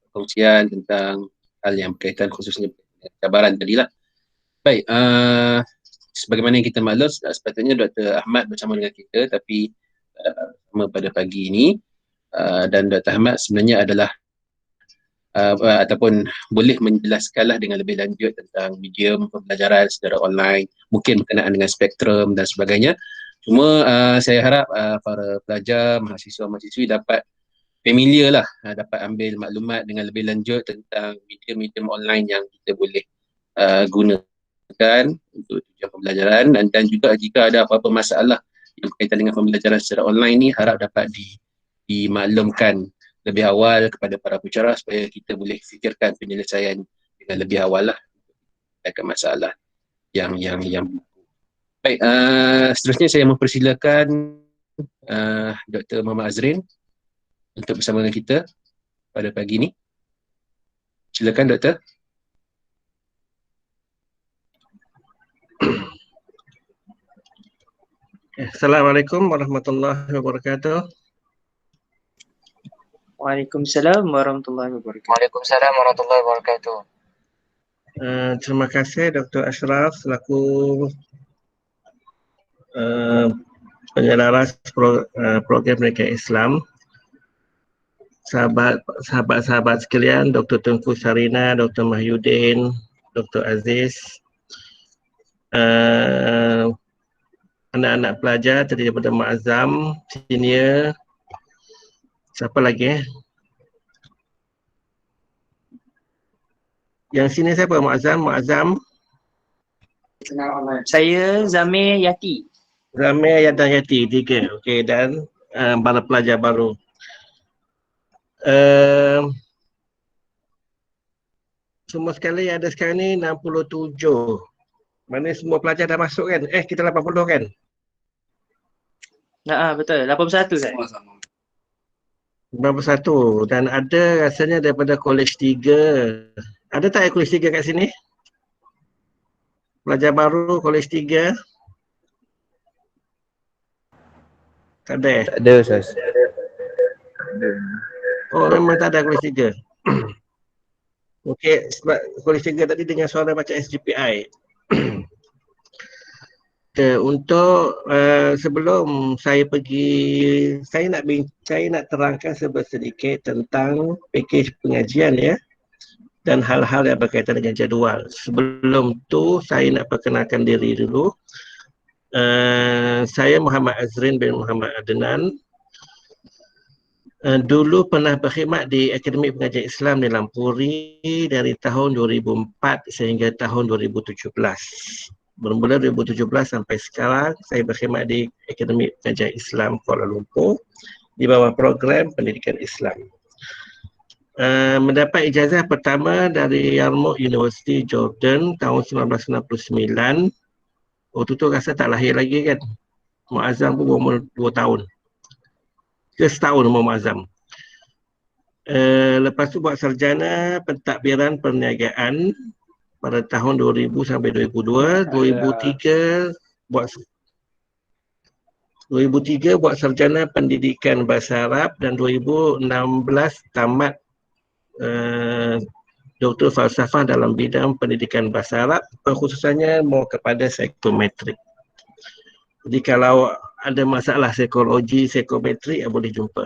Speaker 1: perkongsian tentang hal yang berkaitan khususnya cabaran tadi lah. Baik, sebagaimana yang kita maklum, sepatutnya Dr. Ahmad bersama dengan kita tapi pada pagi ini dan Dr. Ahmad sebenarnya adalah ataupun boleh menjelaskanlah dengan lebih lanjut tentang medium pembelajaran secara online, mungkin berkenaan dengan spektrum dan sebagainya. Cuma saya harap para pelajar, mahasiswa-mahasiswi dapat familiar lah, dapat ambil maklumat dengan lebih lanjut tentang medium-medium online yang kita boleh gunakan untuk tujuan pembelajaran dan juga jika ada apa-apa masalah yang berkaitan dengan pembelajaran secara online ni harap dapat dimaklumkan lebih awal kepada para pensyarah supaya kita boleh fikirkan penyelesaian dengan lebih awal lah akan masalah yang baik. Seterusnya saya mempersilakan Dr. Muhammad Azrin untuk bersama dengan kita pada pagi ni. Silakan Doktor.
Speaker 7: Assalamualaikum warahmatullahi wabarakatuh.
Speaker 2: Waalaikumsalam warahmatullahi wabarakatuh.
Speaker 6: Waalaikumsalam warahmatullahi wabarakatuh.
Speaker 7: Terima kasih Dr. Ashraf selaku penyelaras program Pendidikan Islam. Sahabat-sahabat sekalian, Dr. Tengku Sarina, Dr. Mahyudin, Dr. Aziz, anak-anak pelajar terdiri daripada Muazzam, senior, siapa lagi Yang sini siapa? Muazzam.
Speaker 2: Saya Zamir Yati.
Speaker 7: Zamir dan Yati, 3. Okey, dan para pelajar baru. Semua sekali yang ada sekarang ni 67. Mana semua pelajar dah masuk kan? Kita 80 kan?
Speaker 2: Betul. 81 kan?
Speaker 7: 81 dan ada rasanya daripada Kolej 3. Ada tak Kolej 3 kat sini? Pelajar baru Kolej 3? Tak ada.
Speaker 5: Tak ada Ustaz.
Speaker 7: Oh, memang tak ada Kolej 3. Okey, sebab Kolej 3 tadi dengan suara macam SGPI. Untuk sebelum saya pergi, saya nak terangkan sedikit tentang pakej pengajian ya dan hal-hal yang berkaitan dengan jadual. Sebelum tu saya nak perkenalkan diri dulu. Saya Muhammad Azrin bin Muhammad Adnan. Dulu pernah berkhidmat di Akademi Pengajian Islam di Lampuri dari tahun 2004 sehingga tahun 2017. Bermula 2017 sampai sekarang saya berkhidmat di Akademi Pengajian Islam Kuala Lumpur di bawah program Pendidikan Islam. mendapat ijazah pertama dari Yarmouk University Jordan tahun 1999. Waktu tu rasa tak lahir lagi kan. Muazzam pun berumur 2 tahun. Ke setahun umur Muazzam. Lepas tu buat sarjana pentadbiran perniagaan pada tahun 2000 sampai 2002. 2003 buat sarjana pendidikan bahasa Arab dan 2016 tamat doktor falsafah dalam bidang pendidikan bahasa Arab, khususnya mau kepada psikometrik. Jadi kalau ada masalah psikologi, psikometrik boleh jumpa.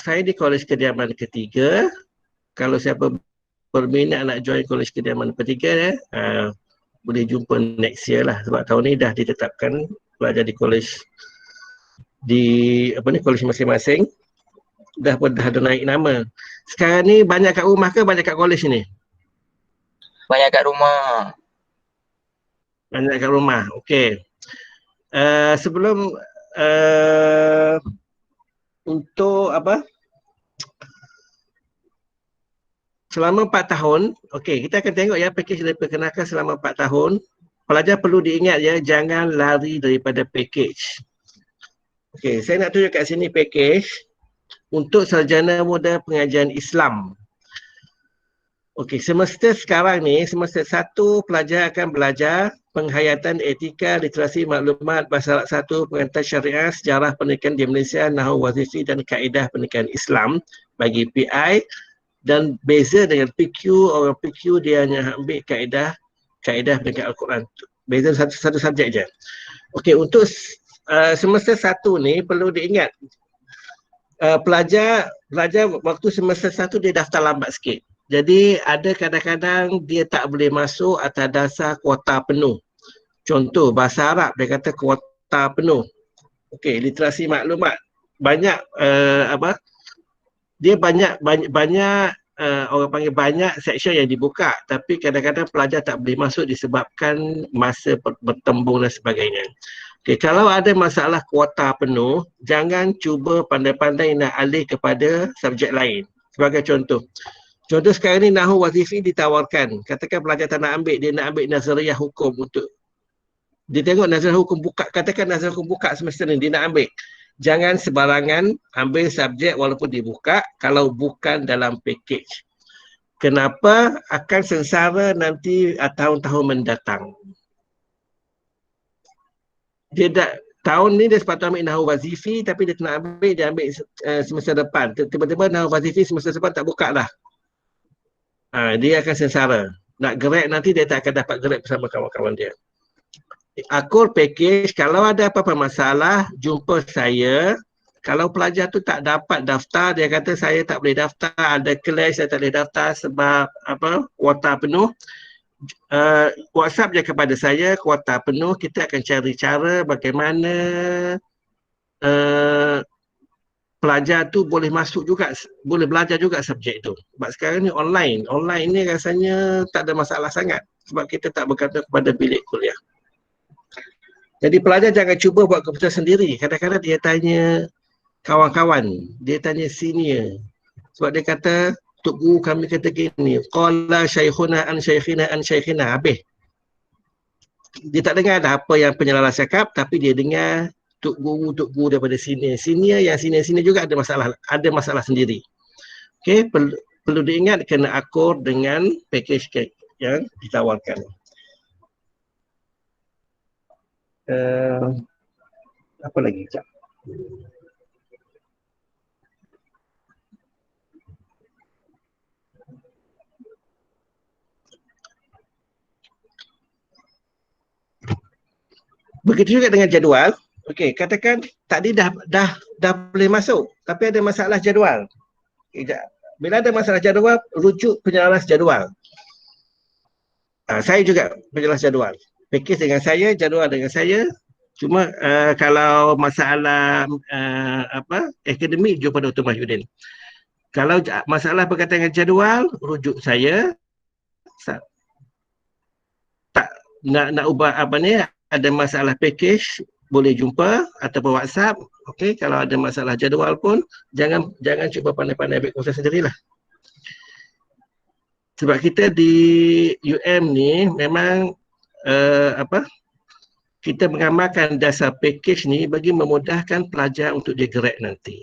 Speaker 7: Saya di Kolej Kediaman ketiga. Kalau siapa berminat nak join Kolej Kediaman ketiga, boleh jumpa next year lah, sebab tahun ni dah ditetapkan pelajar di kolej kolej masing-masing dah ada naik nama. Sekarang ni banyak kat rumah ke banyak kat kolej ni?
Speaker 6: Banyak kat rumah.
Speaker 7: Banyak kat rumah. Okey. Sebelum untuk selama 4 tahun, okey, kita akan tengok ya package diperkenalkan selama 4 tahun. Pelajar perlu diingat ya, jangan lari daripada package. Okey, saya nak tunjuk kat sini package untuk sarjana muda pengajian Islam. Okey, semester sekarang ni, semester 1 pelajar akan belajar penghayatan etika, literasi maklumat, bahasa Arab 1, pengantar syariah, sejarah pendidikan di Malaysia, nahwu wazifi dan kaedah pendidikan Islam bagi PI. Dan beza dengan PQ, orang PQ dia hanya ambil kaedah pendidikan Al-Quran. Beza satu subjek je. Okey, untuk semester 1 ni perlu diingat, pelajar waktu semester 1 dia daftar lambat sikit. Jadi ada kadang-kadang dia tak boleh masuk atas dasar kuota penuh. Contoh bahasa Arab dia kata kuota penuh. Okey, literasi maklumat banyak dia banyak orang panggil banyak section yang dibuka, tapi kadang-kadang pelajar tak boleh masuk disebabkan masa bertembung dan sebagainya. Okay, kalau ada masalah kuota penuh, jangan cuba pandai-pandai nak alih kepada subjek lain. Sebagai contoh sekarang ni nahwu wazifi ditawarkan, katakan pelajar tak nak ambil, dia nak ambil nazariah hukum untuk dia tengok nazariah hukum buka, katakan nazariah hukum buka semester ni dia nak ambil. Jangan sebarangan ambil subjek walaupun dibuka kalau bukan dalam package. Kenapa? Akan sengsara nanti tahun-tahun mendatang. Dia tahun ni dia sepatutnya ambil nahwu wazifi, tapi dia nak ambil, dia ambil semester depan. Tiba-tiba nahwu wazifi semester depan tak buka dah. Dia akan sengsara. Nak grade nanti dia tak akan dapat grade bersama kawan-kawan dia. Akur package, kalau ada apa-apa masalah, jumpa saya. Kalau pelajar tu tak dapat daftar, dia kata saya tak boleh daftar, ada kelas saya tak boleh daftar sebab kuota penuh. WhatsApp je kepada saya, kuota penuh, kita akan cari cara bagaimana pelajar tu boleh masuk juga, boleh belajar juga subjek tu. Sebab sekarang ni online ni rasanya tak ada masalah sangat sebab kita tak bergantung kepada bilik kuliah. Jadi pelajar jangan cuba buat keputusan sendiri. Kadang-kadang dia tanya kawan-kawan, dia tanya senior. Sebab dia kata, Tok Guru kami kata gini, qala syaikhuna an syaikhina an syaikhina, habis. Dia tak dengar dah apa yang penyelaras cakap, tapi dia dengar Tok Guru daripada senior. Senior yang senior juga ada masalah sendiri. Okey, perlu diingat kena akur dengan package yang ditawarkan. Apa lagi? Sekejap. Begitu juga dengan jadual. Okey, katakan tadi dah boleh masuk, tapi ada masalah jadual. Bila ada masalah jadual, rujuk penyelaras jadual. Saya juga penyelaras jadual. Package dengan saya, jadual dengan saya. Cuma kalau masalah akademik, jumpa Dr. Mahyudin. Kalau masalah berkaitan dengan jadual, rujuk saya. Tak nak ubah ada masalah package, boleh jumpa ataupun WhatsApp. Okey, kalau ada masalah jadual pun jangan cuba pandai-pandai ambil keputusan sendirilah. Sebab kita di UM ni memang kita mengamalkan dasar package ni bagi memudahkan pelajar untuk dia grad nanti.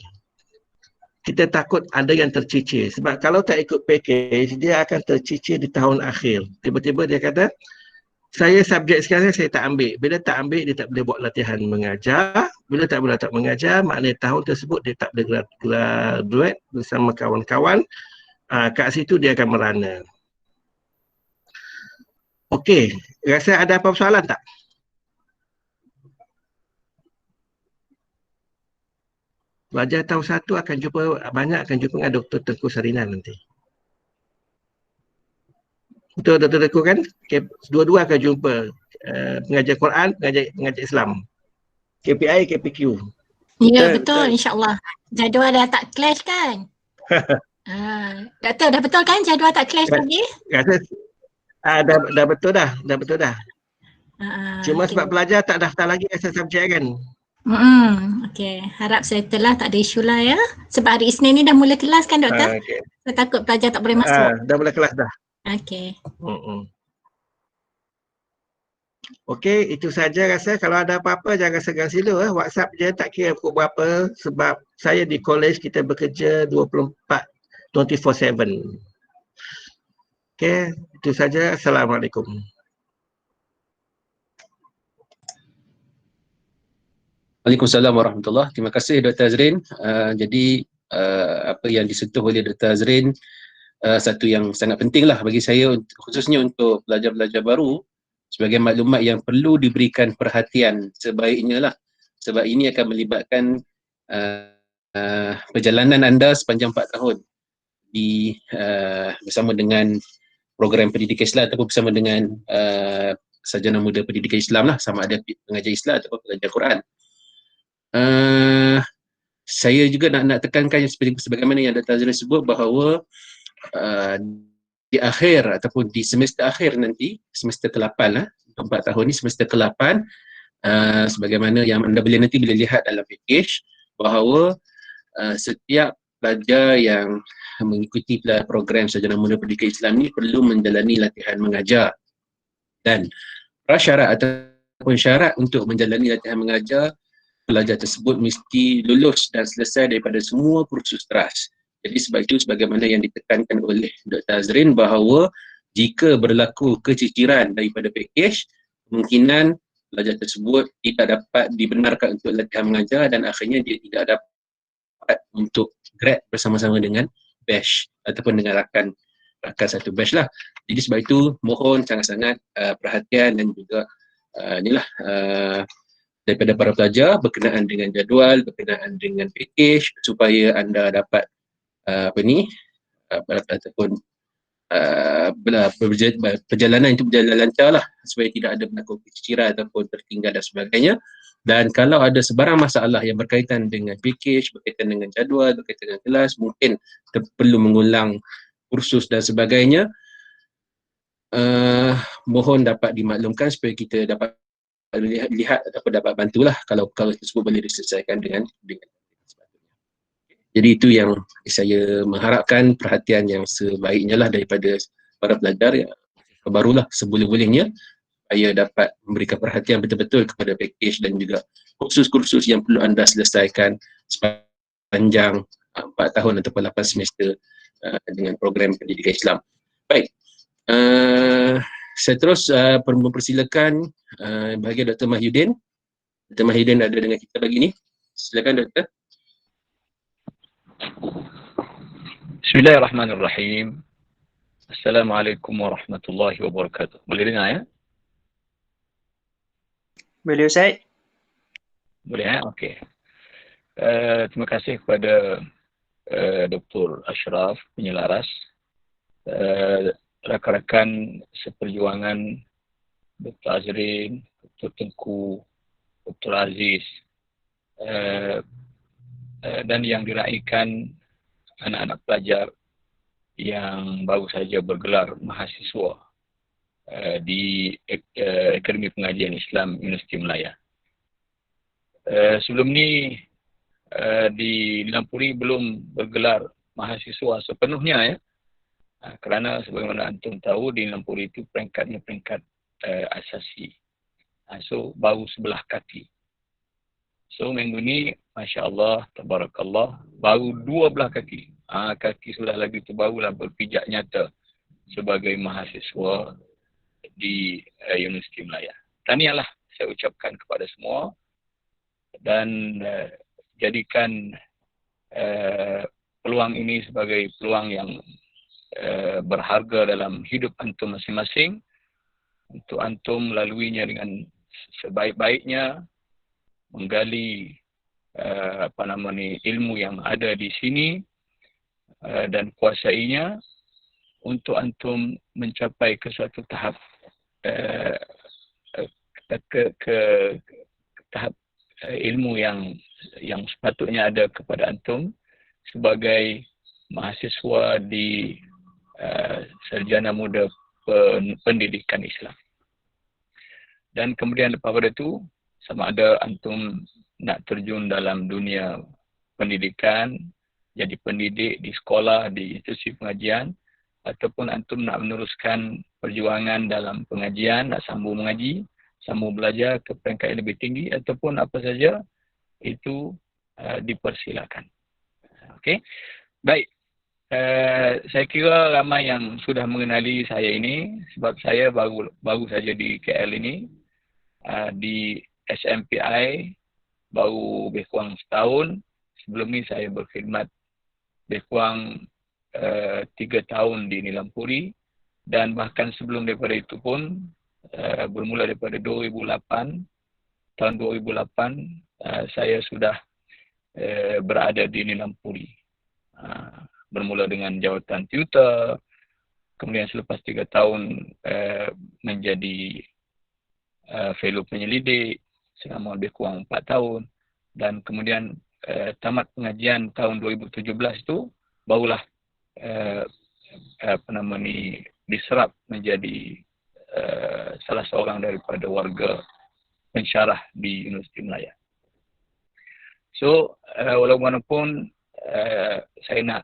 Speaker 7: Kita takut ada yang tercicir. Sebab kalau tak ikut package, dia akan tercicir di tahun akhir. Tiba-tiba dia kata, saya subjek sekarang saya tak ambil. Bila tak ambil, dia tak boleh buat latihan mengajar. Bila tak boleh mengajar, maknanya tahun tersebut dia tak boleh graduate bersama kawan-kawan. Kat situ dia akan merana. Okey, rasa ada apa soalan tak? Pelajar tahun 1 akan jumpa, banyak akan jumpa dengan Dr. Tengku Sarinan nanti. Betul Dr. Tengku kan? Okay. Dua-dua akan jumpa pengajar Quran, pengajar Islam. KPI, KPQ.
Speaker 3: Ya, betul insyaAllah. Jadual dah tak clash kan? Doktor, dah betul kan jadual tak clash lagi?
Speaker 7: Rasa dah betul dah. Cuma sebab pelajar tak daftar lagi asal subjek kan?
Speaker 3: Okey, harap settle lah, tak ada isu lah ya. Sebab hari Isnin ni dah mula kelas kan doktor?
Speaker 7: Okay.
Speaker 3: Saya takut pelajar tak boleh masuk.
Speaker 7: Dah mula kelas dah.
Speaker 3: Okey.
Speaker 7: Okey, itu saja rasa. Kalau ada apa-apa jangan segan sila. WhatsApp je, tak kira pukul berapa. Sebab saya di college kita bekerja 24/7. Okey, itu saja. Assalamualaikum.
Speaker 1: Waalaikumsalam warahmatullahi. Terima kasih Dr. Azrin. Jadi apa yang disentuh oleh Dr. Azrin satu yang sangat penting lah bagi saya, khususnya untuk pelajar-pelajar baru, sebagai maklumat yang perlu diberikan perhatian sebaiknya lah. Sebab ini akan melibatkan perjalanan anda sepanjang 4 tahun di bersama dengan program pendidikan Islam ataupun bersama dengan sarjana muda pendidikan Islam lah, sama ada pengajar Islam ataupun pengajar Quran. Saya juga nak tekankan yang sebagaimana yang Dr. Azrin sebut bahawa di akhir ataupun di semester akhir nanti, semester ke-8 lah, 4 tahun ni semester ke-8, sebagaimana yang anda boleh nanti boleh lihat dalam package bahawa setiap pelajar yang mengikuti program sarjana muda pendidikan Islam ni perlu menjalani latihan mengajar, dan prasyarat ataupun syarat untuk menjalani latihan mengajar, pelajar tersebut mesti lulus dan selesai daripada semua kursus teras. Jadi sebab itu sebagaimana yang ditekankan oleh Dr. Azrin bahawa jika berlaku keciciran daripada package, kemungkinan pelajar tersebut tidak dapat dibenarkan untuk latihan mengajar dan akhirnya dia tidak dapat untuk grad bersama-sama dengan batch ataupun dengan rakan satu batch lah. Jadi sebab itu mohon sangat-sangat perhatian dan juga inilah daripada para pelajar berkenaan dengan jadual, berkenaan dengan package supaya anda dapat ataupun perjalanan itu berjalan lancar lah, supaya tidak ada berlaku keciciran ataupun tertinggal dan sebagainya. Dan kalau ada sebarang masalah yang berkaitan dengan package, berkaitan dengan jadual, berkaitan dengan kelas, mungkin perlu mengulang kursus dan sebagainya, mohon dapat dimaklumkan supaya kita dapat lihat ataupun dapat bantulah kalau tersebut boleh diselesaikan dengan sepatutnya. Jadi itu yang saya mengharapkan perhatian yang sebaiknya lah daripada para pelajar yang barulah seboleh-bolehnya, supaya dapat memberikan perhatian betul-betul kepada package dan juga kursus-kursus yang perlu anda selesaikan sepanjang 4 tahun ataupun 8 semester dengan program pendidikan Islam. Baik. Saya terus mempersilakan bahagian Dr. Mahyudin. Dr. Mahyudin ada dengan kita pagi ni. Silakan Doktor.
Speaker 8: Bismillahirrahmanirrahim. Assalamualaikum warahmatullahi wabarakatuh. Boleh dengar ya?
Speaker 2: Boleh Ustaz?
Speaker 8: Boleh ya? Okey. Terima kasih kepada Dr. Ashraf penyelaras, rakan-rakan seperjuangan Dr. Azrin, Dr. Tengku, Dr. Aziz, dan yang diraikan anak-anak pelajar yang baru saja bergelar mahasiswa di Akademi Pengajian Islam Universiti Melaya. sebelum ni di Nilampuri belum bergelar mahasiswa sepenuhnya ya. Kerana sebagaimana antum tahu di Nilampuri itu peringkatnya peringkat asasi. So baru sebelah kaki. So minggu ni Masya Allah, Tabarakallah, baru 2 belah kaki. Kaki sudah lagi tu barulah berpijak nyata sebagai mahasiswa di Universiti Melaya. Tahniahlah saya ucapkan kepada semua dan jadikan peluang ini sebagai peluang yang berharga dalam hidup antum masing-masing untuk antum melaluinya dengan sebaik-baiknya, menggali ilmu yang ada di sini dan kuasainya untuk antum mencapai ke suatu tahap ke tahap ilmu yang sepatutnya ada kepada antum sebagai mahasiswa di Sarjana Muda Pendidikan Islam. Dan kemudian lepas pada itu, sama ada antum nak terjun dalam dunia pendidikan, jadi pendidik di sekolah, di institusi pengajian, ataupun antum nak meneruskan perjuangan dalam pengajian, nak sambung mengaji, sambung belajar ke peringkat yang lebih tinggi, ataupun apa saja, itu dipersilakan. Okey, baik. Saya kira ramai yang sudah mengenali saya ini sebab saya baru saja di KL ini, di SMPI baru lebih kurang setahun. Sebelum ni saya berkhidmat lebih kurang 3 tahun di Nilampuri, dan bahkan sebelum daripada itu pun bermula daripada 2008, tahun 2008 saya sudah berada di Nilampuri. Bermula dengan jawatan tutor, kemudian selepas 3 tahun menjadi fellow penyelidik selama lebih kurang 4 tahun, dan kemudian tamat pengajian tahun 2017 itu barulah diserap menjadi salah seorang daripada warga pensyarah di Universiti Melaya. So walaupun saya nak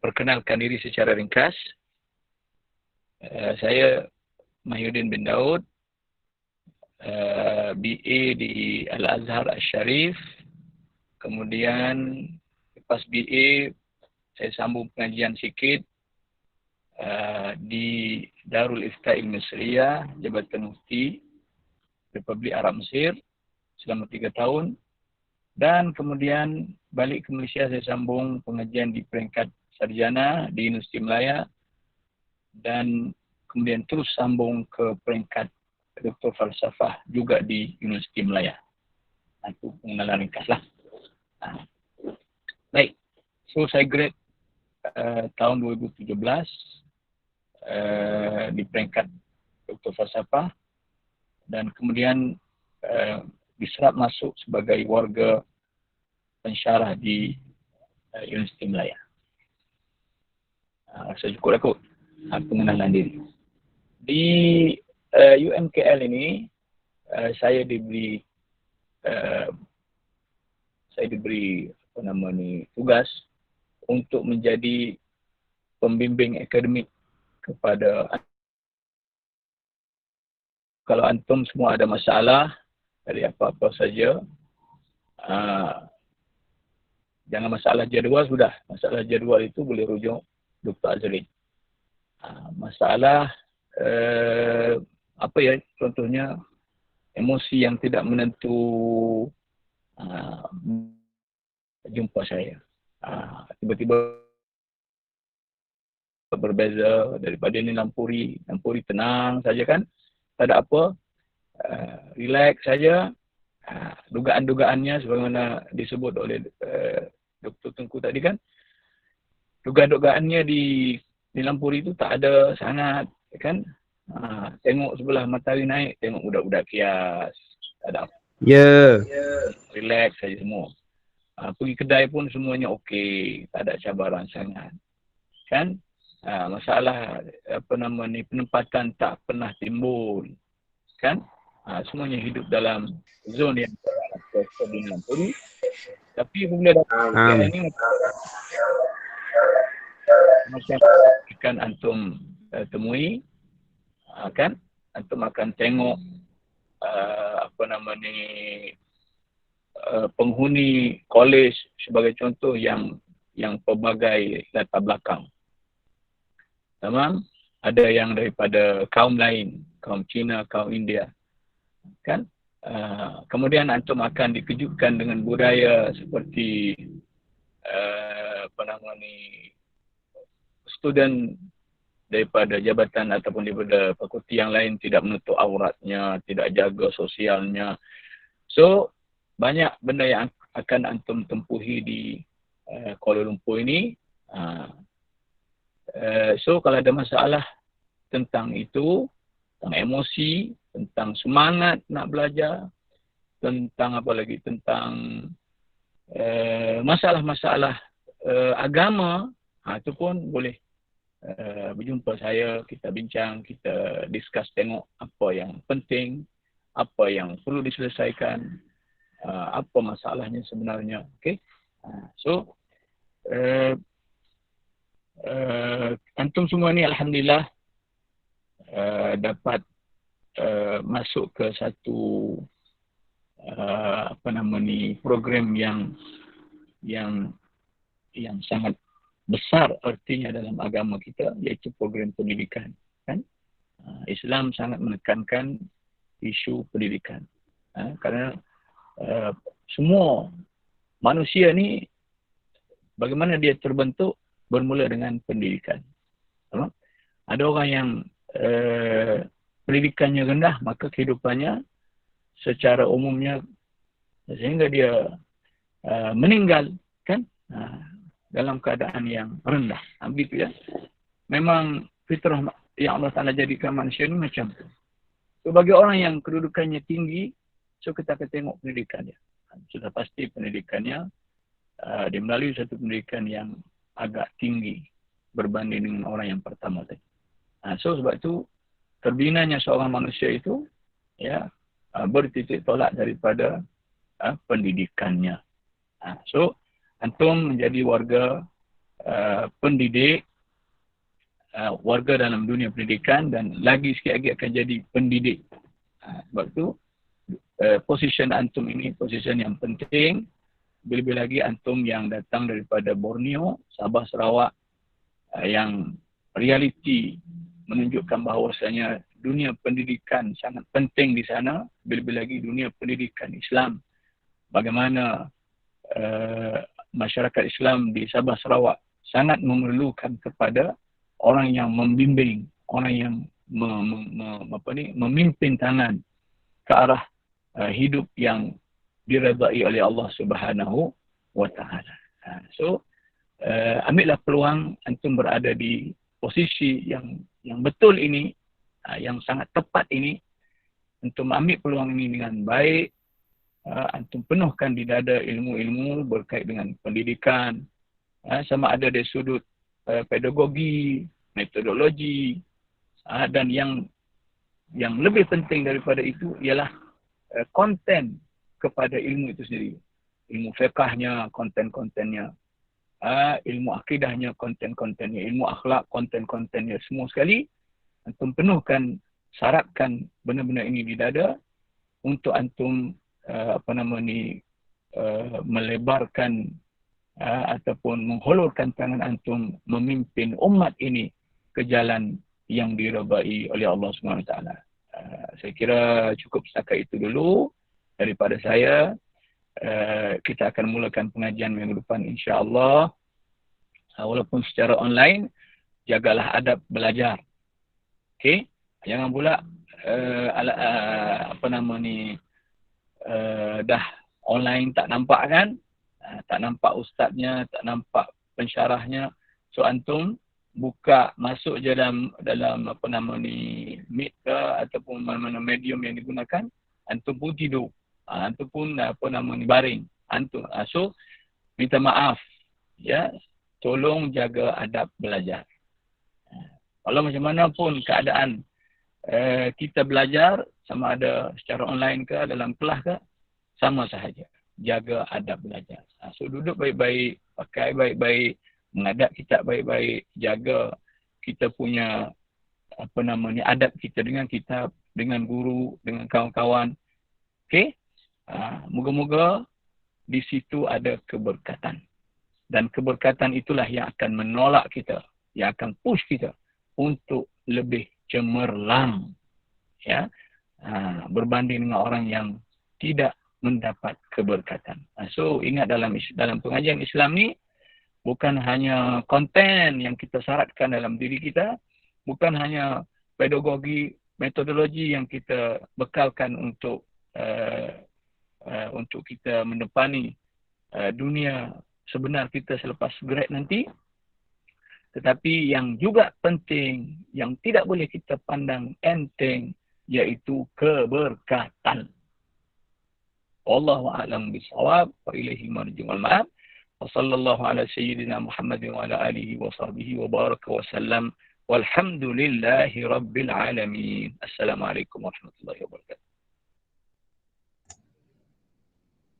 Speaker 8: perkenalkan diri secara ringkas. Saya Mahyudin bin Daud, BA di Al-Azhar Al-Sharif. Kemudian lepas BA saya sambung pengajian sikit di Darul Ifta'il Misriyah, Jabatan Mufti Republik Arab Mesir selama 3 tahun. Dan kemudian balik ke Malaysia, saya sambung pengajian di peringkat sarjana di Universiti Melaya, dan kemudian terus sambung ke peringkat Doktor Falsafah juga di Universiti Melaya. Itu pengenalan ringkas lah. Baik, so saya grade tahun 2017 di peringkat Doktor Falsafah, dan kemudian diserap masuk sebagai warga pensyarah di Universiti Melaya. Saya cukup lah kot pengenalan diri. Di UMKL ini saya diberi tugas untuk menjadi pembimbing akademik kepada kalau antum semua ada masalah dari apa-apa saja, jangan masalah jadual sudah. Masalah jadual itu boleh rujuk Dr. Azrin. Masalah contohnya emosi yang tidak menentu, jumpa saya. Tiba-tiba berbeza daripada Nilampuri. Nilampuri tenang saja kan, tak ada apa. Relax saja. Dugaan-dugaannya sebagaimana disebut oleh Dr. Tengku tadi kan, dugaan-dugaannya di Nilampuri itu tak ada sangat kan. Tengok sebelah matahari naik, tengok budak-budak kias, tak ada apa. Relax saja semua. Pergi kedai pun semuanya okey, tak ada cabaran sangat kan. Masalah penempatan tak pernah timbul kan. Semuanya hidup dalam zon yang kepedulian pun. Tapi bila dapat ini macam akan antum temui, kan antum akan tengok penghuni kolej sebagai contoh yang pelbagai latar belakang. Tamam, ada yang daripada kaum lain, kaum Cina, kaum India, kan? Kemudian antum akan dikejutkan dengan budaya seperti student daripada jabatan ataupun daripada fakulti yang lain tidak menutup auratnya, tidak jaga sosialnya. So banyak benda yang akan antum tempuhi di Kuala Lumpur ini. So kalau ada masalah tentang itu, tentang emosi, tentang semangat nak belajar, tentang apa lagi, tentang masalah-masalah agama, itu pun boleh berjumpa saya, kita bincang, kita discuss, tengok apa yang penting, apa yang perlu diselesaikan, apa masalahnya sebenarnya. Okay? So antum semua ni alhamdulillah dapat masuk ke satu program yang sangat besar artinya dalam agama kita, iaitu program pendidikan, kan? Islam sangat menekankan isu pendidikan, karena semua manusia ni bagaimana dia terbentuk bermula dengan pendidikan. Ada orang yang pendidikannya rendah, maka kehidupannya secara umumnya sehingga dia meninggal, kan? Dalam keadaan yang rendah. Begitu ya. Memang fitrah yang Allah Ta'ala jadikan manusia ni macam tu. So, bagi orang yang kedudukannya tinggi, so kita akan tengok pendidikannya. Sudah pasti pendidikannya dia melalui satu pendidikan yang agak tinggi berbanding dengan orang yang pertama tadi. So sebab itu terbinanya seorang manusia itu ya bertitik tolak daripada pendidikannya. So antum menjadi warga pendidik, warga dalam dunia pendidikan, dan lagi sikit lagi akan jadi pendidik. Sebab itu position antum ini position yang penting. Lebih lagi antum yang datang daripada Borneo, Sabah, Sarawak, yang realiti menunjukkan bahawasanya dunia pendidikan sangat penting di sana. Lebih lagi dunia pendidikan Islam. Bagaimana masyarakat Islam di Sabah, Sarawak sangat memerlukan kepada orang yang membimbing, orang yang memimpin tangan ke arah hidup yang diredai oleh Allah Subhanahu wa Ta'ala. So ambillah peluang antum berada di posisi yang betul ini, yang sangat tepat ini. Antum ambil peluang ini dengan baik. Antum penuhkan di dada ilmu-ilmu berkait dengan pendidikan, sama ada dari sudut pedagogi, metodologi, dan yang lebih penting daripada itu ialah konten kepada ilmu itu sendiri. Ilmu fiqahnya, konten-kontennya, ilmu akidahnya, konten-kontennya, ilmu akhlak, konten-kontennya, semua sekali antum penuhkan, syaratkan benda-benda ini di dada untuk antum melebarkan ataupun menghulurkan tangan antum memimpin umat ini ke jalan yang diredai oleh Allah Subhanahu Wa Taala. Saya kira cukup setakat itu dulu daripada saya. Kita akan mulakan pengajian minggu depan insya-Allah. Walaupun secara online, jagalah adab belajar. Okey, jangan pula dah online tak nampak kan? Tak nampak ustaznya, tak nampak pensyarahnya. So antum buka masuk je dalam Meet ke ataupun mana-mana medium yang digunakan, antum pun tidur. Antum pun baring. Antum so minta maaf ya, tolong jaga adab belajar. Kalau macam mana pun keadaan kita belajar, sama ada secara online ke dalam kelas ke, sama sahaja. Jaga adab belajar. So duduk baik-baik, pakai baik-baik, mengadap kitab baik-baik, jaga kita punya adab kita dengan kitab, dengan guru, dengan kawan-kawan. Okey? Moga-moga di situ ada keberkatan. Dan keberkatan itulah yang akan menolak kita, yang akan push kita untuk lebih cemerlang, ya, berbanding dengan orang yang tidak mendapat keberkatan. So ingat, dalam pengajian Islam ni bukan hanya konten yang kita syaratkan dalam diri kita, bukan hanya pedagogi, metodologi yang kita bekalkan untuk kita mendepani dunia sebenar kita selepas grad nanti. Tetapi yang juga penting, yang tidak boleh kita pandang enteng, iaitu keberkatan. Wallahu a'lam bishawab, wa ilaihi marji'ul ma'ab. Wa sallallahu ala sayyidina Muhammadin wa ala alihi wa sahbihi wa baraka wa sallam. Walhamdulillahi rabbil alamin. Assalamualaikum warahmatullahi wabarakatuh.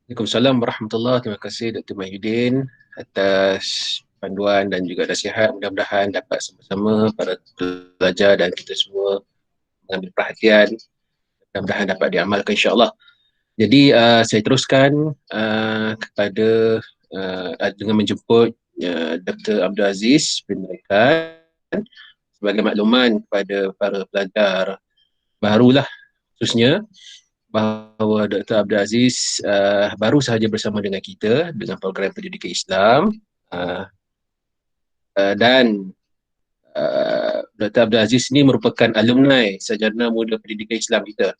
Speaker 1: Waalaikumsalam warahmatullahi. Terima kasih Dr. Mahyudin atas panduan dan juga nasihat. Mudah-mudahan dapat sama-sama para pelajar dan kita semua mengambil perhatian. Mudah-mudahan dapat diamalkan, insya-Allah. Jadi saya teruskan kepada dengan menjemput Dr. Abdul Aziz bin Rekan. Sebagai makluman kepada para pelajar barulah khususnya, bahawa Dr. Abdul Aziz baru sahaja bersama dengan kita dengan program pendidikan Islam, dan Dr. Abdul Aziz ini merupakan alumni Sarjana Muda Pendidikan Islam kita.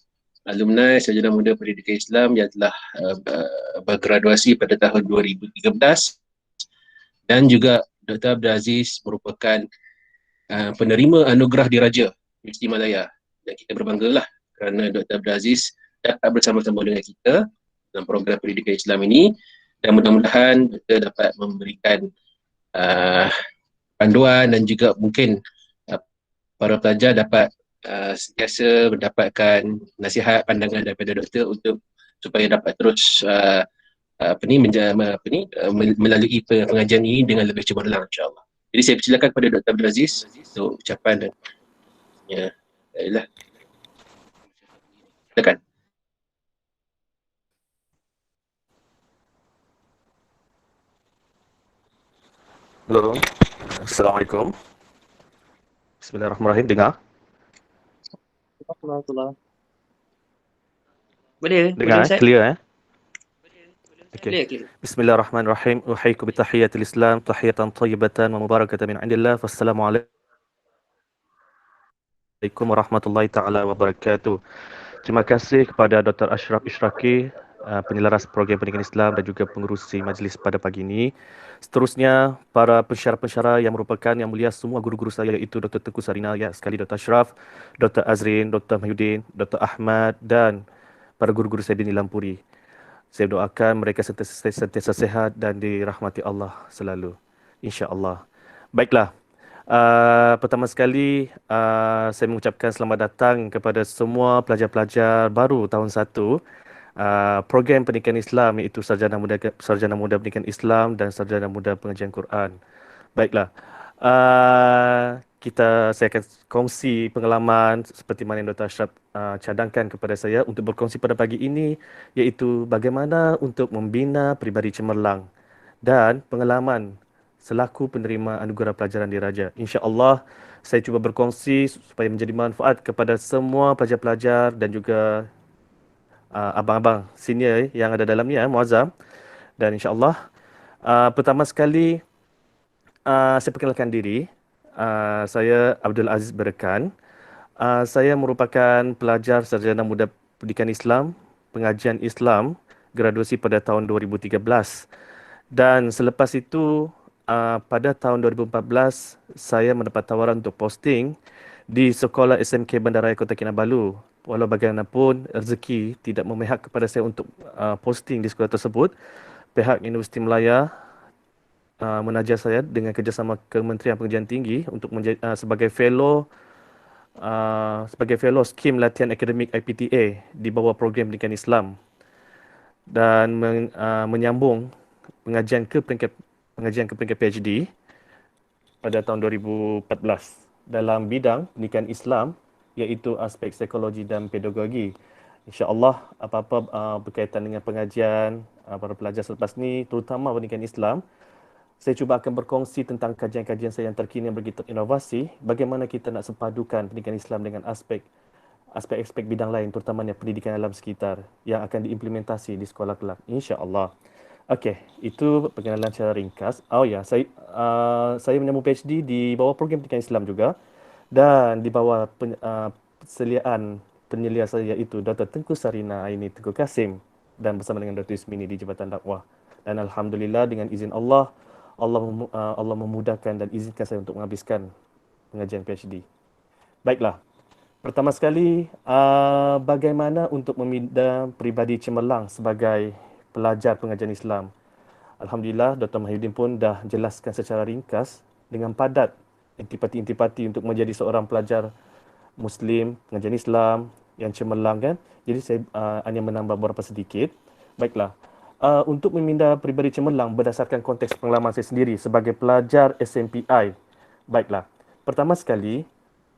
Speaker 1: Alumni Sarjana Muda Pendidikan Islam yang telah bergraduasi pada tahun 2013, dan juga Dr. Abdul Aziz merupakan penerima anugerah Diraja Universiti Malaya, dan kita berbanggalah kerana Dr. Abdul Aziz dapat bersama-sama dengan kita dalam program pendidikan Islam ini, dan mudah-mudahan kita dapat memberikan panduan dan juga mungkin para pelajar dapat sentiasa mendapatkan nasihat, pandangan daripada doktor untuk supaya dapat terus melalui pengajian ini dengan lebih cemerlang, insya-Allah. Jadi saya persilakan kepada Dr. Abdul Aziz untuk ucapan dan silakan.
Speaker 9: Halo, Assalamualaikum. Bismillahirrahmanirrahim. Dengar?
Speaker 2: Boleh
Speaker 9: Dengar,
Speaker 2: Ustaz?
Speaker 9: clear Okay.
Speaker 2: Clear.
Speaker 9: Bismillahirrahmanirrahim. Uhayyikum bitahiyyatil Islam, tahiyatan thayyibatan wa mubarakatan min indillah. Wassalamualaikum warahmatullahi taala wabarakatuh. Terima kasih kepada Dr. Ashraf Ishraqi, penyelaras program pendidikan Islam dan juga pengerusi majlis pada pagi ini. Seterusnya, para pensyarah-pensyarah yang merupakan yang mulia semua guru-guru saya, iaitu Dr. Tengku Sarina, ya sekali Dr. Ashraf, Dr. Azrin, Dr. Mahyudin, Dr. Ahmad dan para guru-guru saya di Nilampuri. Saya doakan mereka sentiasa sehat dan dirahmati Allah selalu, insya-Allah. Baiklah. Pertama sekali, saya mengucapkan selamat datang kepada semua pelajar-pelajar baru tahun 1 program pendidikan Islam, iaitu Sarjana Muda Pendidikan Islam dan Sarjana Muda Pengajian Quran. Baiklah. Saya akan kongsi pengalaman seperti mana yang Dr. Ashraf cadangkan kepada saya untuk berkongsi pada pagi ini, iaitu bagaimana untuk membina peribadi cemerlang dan pengalaman selaku penerima anugerah pelajaran Diraja. InsyaAllah saya cuba berkongsi supaya menjadi manfaat kepada semua pelajar-pelajar dan juga abang-abang senior yang ada dalamnya, Muazzam. Dan insyaAllah pertama sekali saya perkenalkan diri. Saya Abdul Aziz Berkan. Saya merupakan pelajar Sarjana Muda Pendidikan Islam, Pengajian Islam, graduasi pada tahun 2013. Dan selepas itu, pada tahun 2014, saya mendapat tawaran untuk posting di Sekolah SMK Bandaraya Kota Kinabalu. Walau bagaimanapun, rezeki tidak memihak kepada saya untuk posting di sekolah tersebut. Pihak Universiti Malaya menajar saya dengan kerjasama Kementerian Pengajian Tinggi untuk sebagai fellow skim latihan akademik IPTA di bawah program pendidikan Islam. dan menyambung pengajian ke peringkat PhD pada tahun 2014 dalam bidang pendidikan Islam iaitu aspek psikologi dan pedagogi. InsyaAllah apa-apa berkaitan dengan pengajian para pelajar selepas ni, terutama pendidikan Islam, saya cuba akan berkongsi tentang kajian-kajian saya yang terkini yang begitu inovasi, bagaimana kita nak sepadukan pendidikan Islam dengan aspek-aspek bidang lain, terutamanya pendidikan alam sekitar yang akan diimplementasi di sekolah kelak, insya-Allah. Okey, itu perkenalan secara ringkas. Oh ya, saya menyambung PhD di bawah program pendidikan Islam juga dan di bawah perseliaan penyelia saya iaitu Dr. Tengku Sarina Aini Tengku Kasim dan bersama dengan Dr. Ismini di Jabatan Dakwah. Dan alhamdulillah dengan izin Allah memudahkan dan izinkan saya untuk menghabiskan pengajian PhD. Baiklah. Pertama sekali, bagaimana untuk meminda peribadi cemerlang sebagai pelajar pengajian Islam. Alhamdulillah, Dr. Mahyudin pun dah jelaskan secara ringkas dengan padat intipati-intipati untuk menjadi seorang pelajar Muslim, pengajian Islam yang cemerlang kan. Jadi saya hanya menambah beberapa sedikit. Baiklah. Untuk meminda peribadi cemerlang berdasarkan konteks pengalaman saya sendiri sebagai pelajar SMPI. Baiklah. Pertama sekali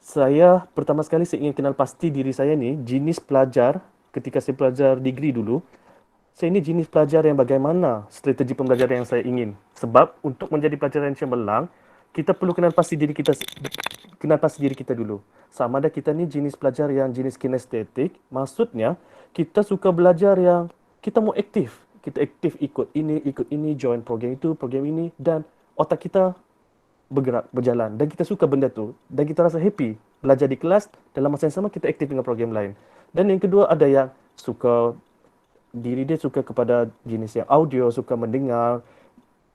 Speaker 9: saya ingin kenal pasti diri saya ni, jenis pelajar ketika saya pelajar degree dulu. Saya ini jenis pelajar yang bagaimana strategi pembelajaran yang saya ingin. Sebab untuk menjadi pelajar yang cemerlang, kita perlu kenal pasti diri kita dulu. Sama ada kita ni jenis pelajar yang jenis kinestetik, maksudnya kita suka belajar yang kita mau aktif. Kita aktif ikut ini, join program itu, program ini dan otak kita bergerak, berjalan dan kita suka benda tu dan kita rasa happy belajar di kelas, dalam masa yang sama kita aktif dengan program lain. Dan yang kedua ada yang suka diri dia suka kepada jenis yang audio, suka mendengar,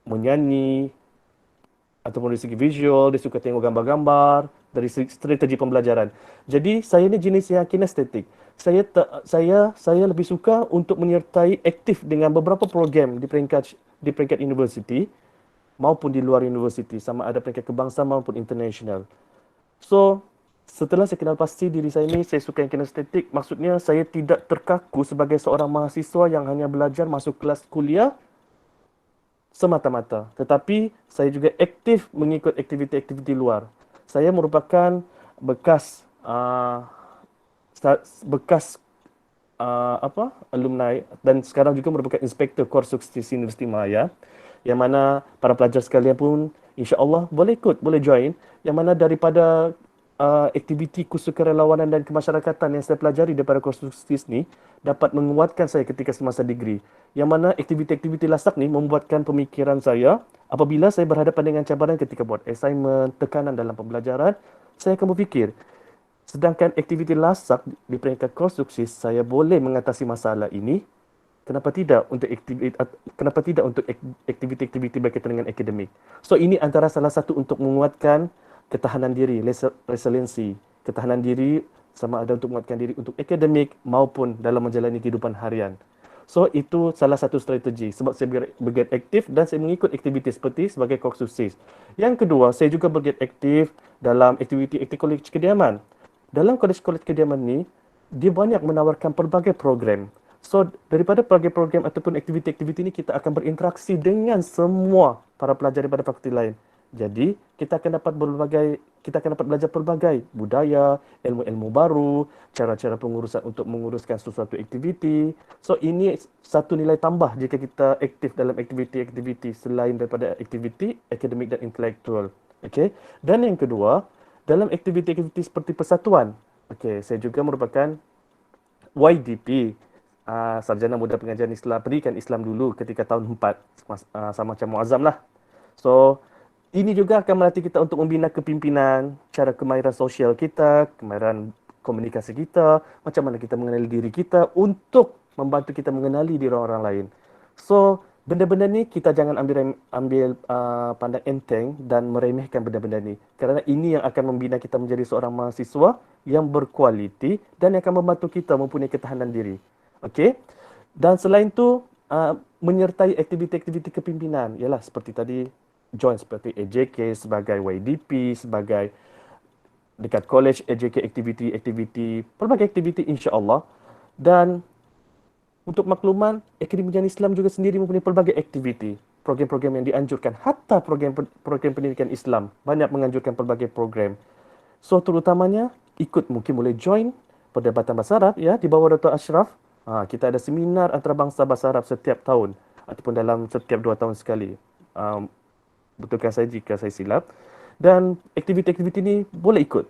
Speaker 9: menyanyi ataupun dari segi visual, dia suka tengok gambar-gambar, dari strategi pembelajaran. Jadi saya ni jenis yang kinestetik. Saya lebih suka untuk menyertai aktif dengan beberapa program di peringkat universiti maupun di luar universiti, sama ada peringkat kebangsaan maupun international. So, setelah saya kenal pasti diri saya ni, saya suka yang kinestetik, maksudnya saya tidak terkaku sebagai seorang mahasiswa yang hanya belajar masuk kelas kuliah semata-mata. Tetapi saya juga aktif mengikut aktiviti-aktiviti luar. Saya merupakan bekas alumni dan sekarang juga merupakan inspektor Korsukstis Universiti Malaya, yang mana para pelajar sekalian pun insya-Allah boleh ikut, boleh join, yang mana daripada aktiviti kesukarelawanan dan kemasyarakatan yang saya pelajari daripada Korsukstis ni dapat menguatkan saya ketika semasa degree. Yang mana aktiviti-aktiviti lasak ni membuatkan pemikiran saya apabila saya berhadapan dengan cabaran ketika buat assignment, tekanan dalam pembelajaran, saya akan berfikir, sedangkan aktiviti lasak di peringkat Korsukstis saya boleh mengatasi masalah ini, kenapa tidak untuk aktiviti-aktiviti berkaitan dengan akademik. So ini antara salah satu untuk menguatkan ketahanan diri, resiliensi, ketahanan diri sama ada untuk menguatkan diri untuk akademik maupun dalam menjalani kehidupan harian. So itu salah satu strategi sebab saya bergiat aktif dan saya mengikut aktiviti seperti sebagai Korsukstis. Yang kedua, saya juga bergiat aktif dalam aktiviti kolej kediaman. Dalam kolej kediaman ni, dia banyak menawarkan pelbagai program. So daripada pelbagai program ataupun aktiviti-aktiviti ini kita akan berinteraksi dengan semua para pelajar daripada fakulti lain. Jadi kita akan dapat belajar pelbagai budaya, ilmu-ilmu baru, cara-cara pengurusan untuk menguruskan sesuatu aktiviti. So ini satu nilai tambah jika kita aktif dalam aktiviti-aktiviti selain daripada aktiviti akademik dan intelektual. Okey. Dan yang kedua, dalam aktiviti-aktiviti seperti persatuan. Okey, saya juga merupakan YDP, Sarjana Muda Pengajian Islam, Pendidikan Islam dulu ketika tahun 4, sama macam Muazzam lah. So ini juga akan melatih kita untuk membina kepimpinan, cara kemahiran sosial kita, kemahiran komunikasi kita, macam mana kita mengenali diri kita untuk membantu kita mengenali diri orang lain. So, benda-benda ni kita jangan ambil pandang enteng dan meremehkan benda-benda ni. Kerana ini yang akan membina kita menjadi seorang mahasiswa yang berkualiti dan yang akan membantu kita mempunyai ketahanan diri. Okey? Dan selain tu, menyertai aktiviti-aktiviti kepimpinan. Ialah seperti tadi, join seperti AJK sebagai YDP, sebagai dekat college AJK aktiviti, pelbagai aktiviti insya-Allah. Dan Untuk makluman, Akademi Pendidikan Islam juga sendiri mempunyai pelbagai aktiviti, program-program yang dianjurkan, hatta program pendidikan Islam banyak menganjurkan pelbagai program. So terutamanya mungkin boleh join perdebatan bahasa Arab ya di bawah Dr. Ashraf. Kita ada seminar antarabangsa bahasa Arab setiap tahun ataupun dalam setiap 2 tahun sekali. Betulkan saya jika saya silap. Dan aktiviti-aktiviti ini boleh ikut.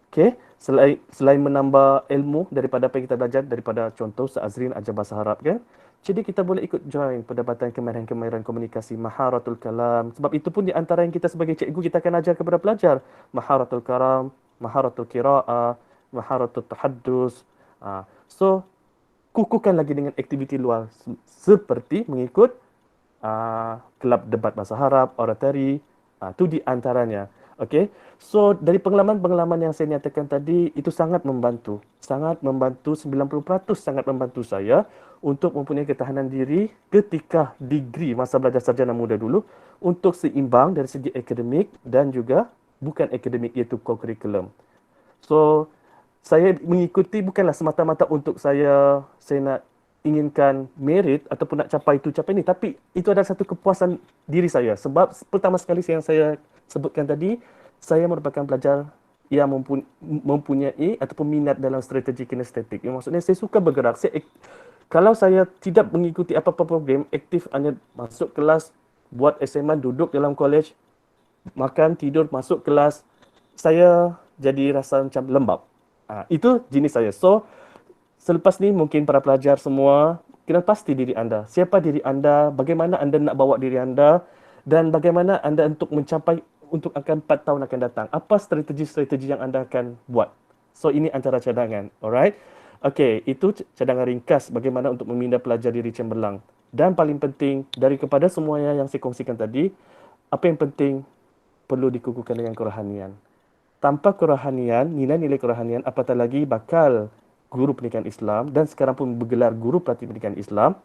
Speaker 9: Okay? Selain menambah ilmu daripada apa yang kita belajar daripada contoh Ustaz Azrin ajar bahasa Arab kan. Jadi kita boleh ikut join perdebatan kemahiran-kemahiran komunikasi, maharatul kalam. Sebab itu pun di antara yang kita sebagai cikgu kita akan ajar kepada pelajar. Maharatul kalam, maharatul qira'ah, maharatul tahaddus. So, kukuhkan lagi dengan aktiviti luar seperti mengikut kelab debat bahasa Arab, oratory. Itu di antaranya. Okay. So, dari pengalaman-pengalaman yang saya nyatakan tadi, itu sangat membantu. Sangat membantu, 90% sangat membantu saya untuk mempunyai ketahanan diri ketika degree masa belajar sarjana muda dulu untuk seimbang dari segi akademik dan juga bukan akademik iaitu co-curriculum. So, saya mengikuti bukanlah semata-mata untuk saya nak inginkan merit ataupun nak capai ini, tapi itu adalah satu kepuasan diri saya. Sebab pertama sekali yang saya sebutkan tadi, saya merupakan pelajar yang mempunyai ataupun minat dalam strategi kinestetik. Yang maksudnya saya suka bergerak. Kalau saya tidak mengikuti apa-apa program, aktif hanya masuk kelas, buat assignment, duduk dalam college, makan, tidur, masuk kelas, saya jadi rasa macam lembab. Itu jenis saya. So, selepas ni mungkin para pelajar semua kena pasti diri anda. Siapa diri anda, bagaimana anda nak bawa diri anda dan bagaimana anda untuk mencapai untuk akan 4 tahun akan datang. Apa strategi-strategi yang anda akan buat. So, ini antara cadangan. Alright? Okey, itu cadangan ringkas bagaimana untuk meminda pelajar diri cemerlang. Dan paling penting, dari kepada semuanya yang saya kongsikan tadi, apa yang penting perlu dikukuhkan dengan kerohanian. Tanpa kerohanian, nilai-nilai kerohanian, apatah lagi bakal guru pendidikan Islam dan sekarang pun bergelar guru pelatih pendidikan Islam.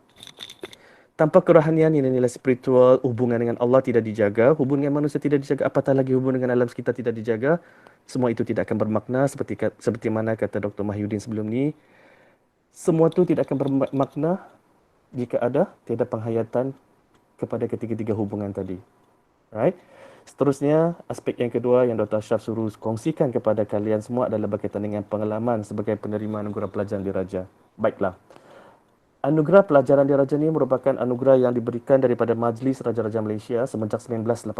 Speaker 9: Tanpa kerohanian, nilai-nilai spiritual, hubungan dengan Allah tidak dijaga, hubungan dengan manusia tidak dijaga, apatah lagi hubungan dengan alam sekitar tidak dijaga, semua itu tidak akan bermakna seperti mana kata Dr. Mahyudin sebelum ni. Semua itu tidak akan bermakna jika ada tiada penghayatan kepada ketiga-tiga hubungan tadi. Right? Seterusnya, aspek yang kedua yang Dr. Ashraf suruh kongsikan kepada kalian semua adalah berkaitan dengan pengalaman sebagai penerima anugerah pelajaran diraja. Baiklah. Anugerah pelajaran diraja ini merupakan anugerah yang diberikan daripada Majlis Raja-Raja Malaysia semenjak 1988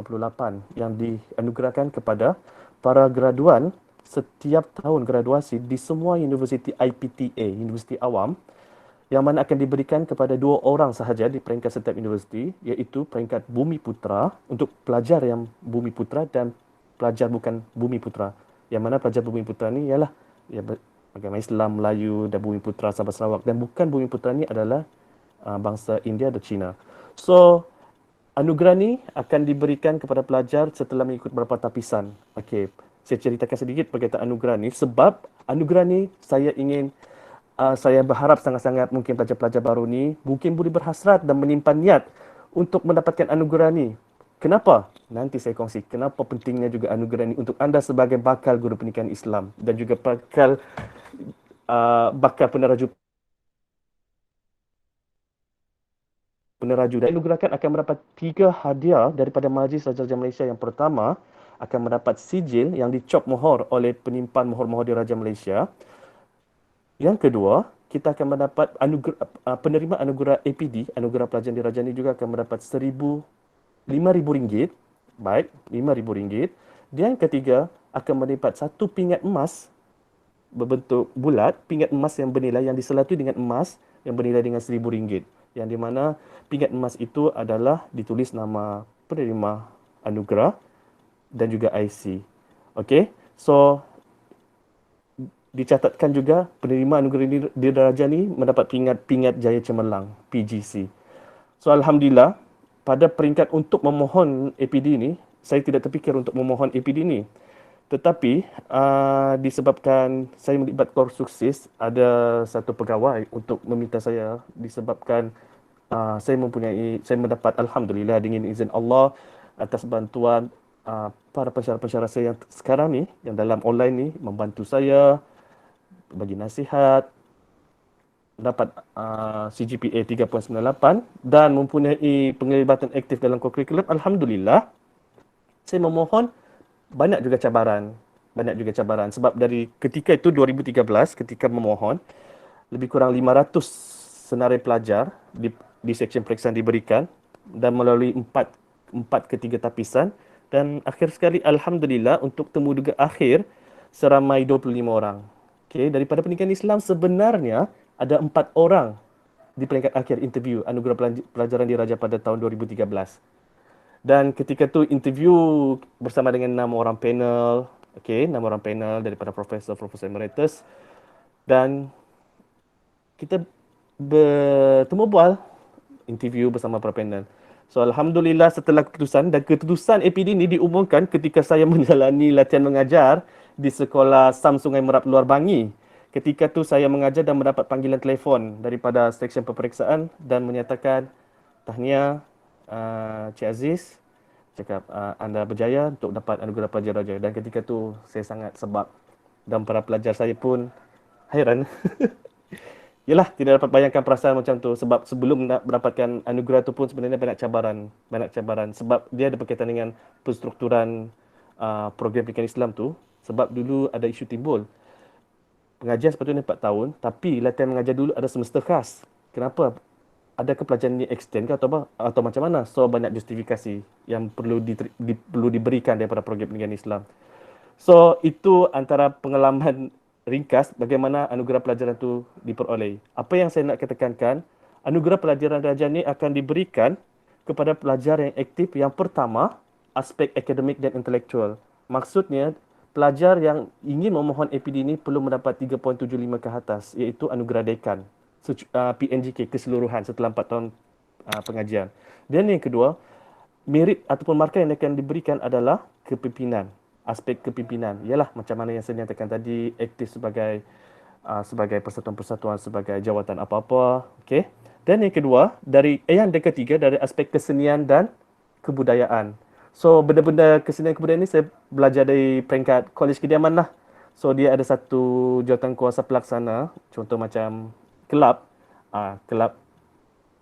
Speaker 9: yang dianugerahkan kepada para graduan setiap tahun graduasi di semua universiti IPTA, universiti awam, yang mana akan diberikan kepada 2 orang sahaja di peringkat setiap universiti, iaitu peringkat Bumi Putra untuk pelajar yang Bumi Putra dan pelajar bukan Bumi Putra. Yang mana pelajar Bumi Putra ni ialah agama Islam, Melayu dan Bumi Putra Sabah Sarawak, dan bukan Bumi Putra ni adalah bangsa India dan China. So, anugerah ni akan diberikan kepada pelajar setelah mengikut beberapa tapisan. Okey, saya ceritakan sedikit berkaitan anugerah ni sebab anugerah ni saya berharap sangat-sangat mungkin pelajar-pelajar baru ni mungkin boleh berhasrat dan menyimpan niat untuk mendapatkan anugerah ni. Kenapa? Nanti saya kongsi kenapa pentingnya juga anugerah ini untuk anda sebagai bakal guru pendidikan Islam dan juga bakal peneraju. Dan anugerahkan akan mendapat 3 hadiah daripada Majlis Raja-Raja Malaysia. Yang pertama akan mendapat sijil yang dicop mohor oleh penyimpan mohor-mohor di Raja Malaysia. Yang kedua, kita akan mendapat penerima anugerah APD, anugerah pelajaran diraja ini juga akan mendapat RM5,000. Baik, RM5,000. Dan yang ketiga, akan mendapat 1 pingat emas berbentuk bulat, pingat emas yang bernilai yang diselatui dengan emas yang bernilai dengan RM1,000. Yang di mana pingat emas itu adalah ditulis nama penerima anugerah dan juga IC. Okey. So, dicatatkan juga penerima anugerah diraja ni mendapat pingat Jaya Cemerlang, PGC. So, alhamdulillah, pada peringkat untuk memohon APD ni, saya tidak terfikir untuk memohon APD ni. Tetapi disebabkan saya melibat konstruksis, ada satu pegawai untuk meminta saya disebabkan saya mendapat alhamdulillah dengan izin Allah atas bantuan para pensyarah-pensyarah saya yang sekarang ni yang dalam online ni membantu saya, bagi nasihat, dapat CGPA 3.98 dan mempunyai penglibatan aktif dalam kurikulum, alhamdulillah, saya memohon banyak juga cabaran sebab dari ketika itu 2013 ketika memohon lebih kurang 500 senarai pelajar di seksyen periksaan diberikan dan melalui 4 ke 3 tapisan, dan akhir sekali alhamdulillah untuk temuduga akhir seramai 25 orang. Okey, daripada pendidikan Islam sebenarnya ada 4 orang di peringkat akhir interview anugerah pelajaran diraja pada tahun 2013. Dan ketika tu interview bersama dengan 6 orang panel, 6 orang panel daripada profesor emeritus, dan kita bertemu bual interview bersama para panel. So alhamdulillah setelah keputusan APD ini diumumkan ketika saya menjalani latihan mengajar di sekolah SAM Sungai Merap Luar Bangi. Ketika tu saya mengajar dan mendapat panggilan telefon daripada seksyen peperiksaan dan menyatakan, tahniah Cik Aziz, cakap anda berjaya untuk dapat anugerah pelajar raja. Dan ketika tu saya sangat sebab dan para pelajar saya pun hairan. Yalah, tidak dapat bayangkan perasaan macam tu sebab sebelum nak mendapatkan anugerah tu pun sebenarnya banyak cabaran sebab dia ada berkaitan dengan penstrukturan program pendidikan Islam tu. Sebab dulu ada isu timbul, pengajian sepatutnya 4 tahun tapi latihan mengajar dulu ada semester khas. Kenapa? Adakah pelajaran ini extend ke atau macam mana? So banyak justifikasi yang perlu diberikan daripada program pendidikan Islam. So itu antara pengalaman ringkas bagaimana anugerah pelajaran itu diperoleh. Apa yang saya nak katakan, anugerah pelajaran raja ini akan diberikan kepada pelajar yang aktif. Yang pertama, aspek akademik dan intelektual. Maksudnya, pelajar yang ingin memohon APD ini perlu mendapat 3.75 ke atas, iaitu anugerah dekan, PNGK keseluruhan setelah 4 tahun pengajian. Dan yang kedua, merit ataupun markah yang akan diberikan adalah kepimpinan. Aspek kepimpinan ialah macam mana yang saya nyatakan tadi, aktif sebagai persatuan-persatuan, sebagai jawatan apa-apa, okey. Dan yang kedua, yang ketiga dari aspek kesenian dan kebudayaan. So benda-benda kesenian kebudayaan ni saya belajar dari peringkat Kolej Kediaman lah. So dia ada satu jawatan kuasa pelaksana, contoh macam kelab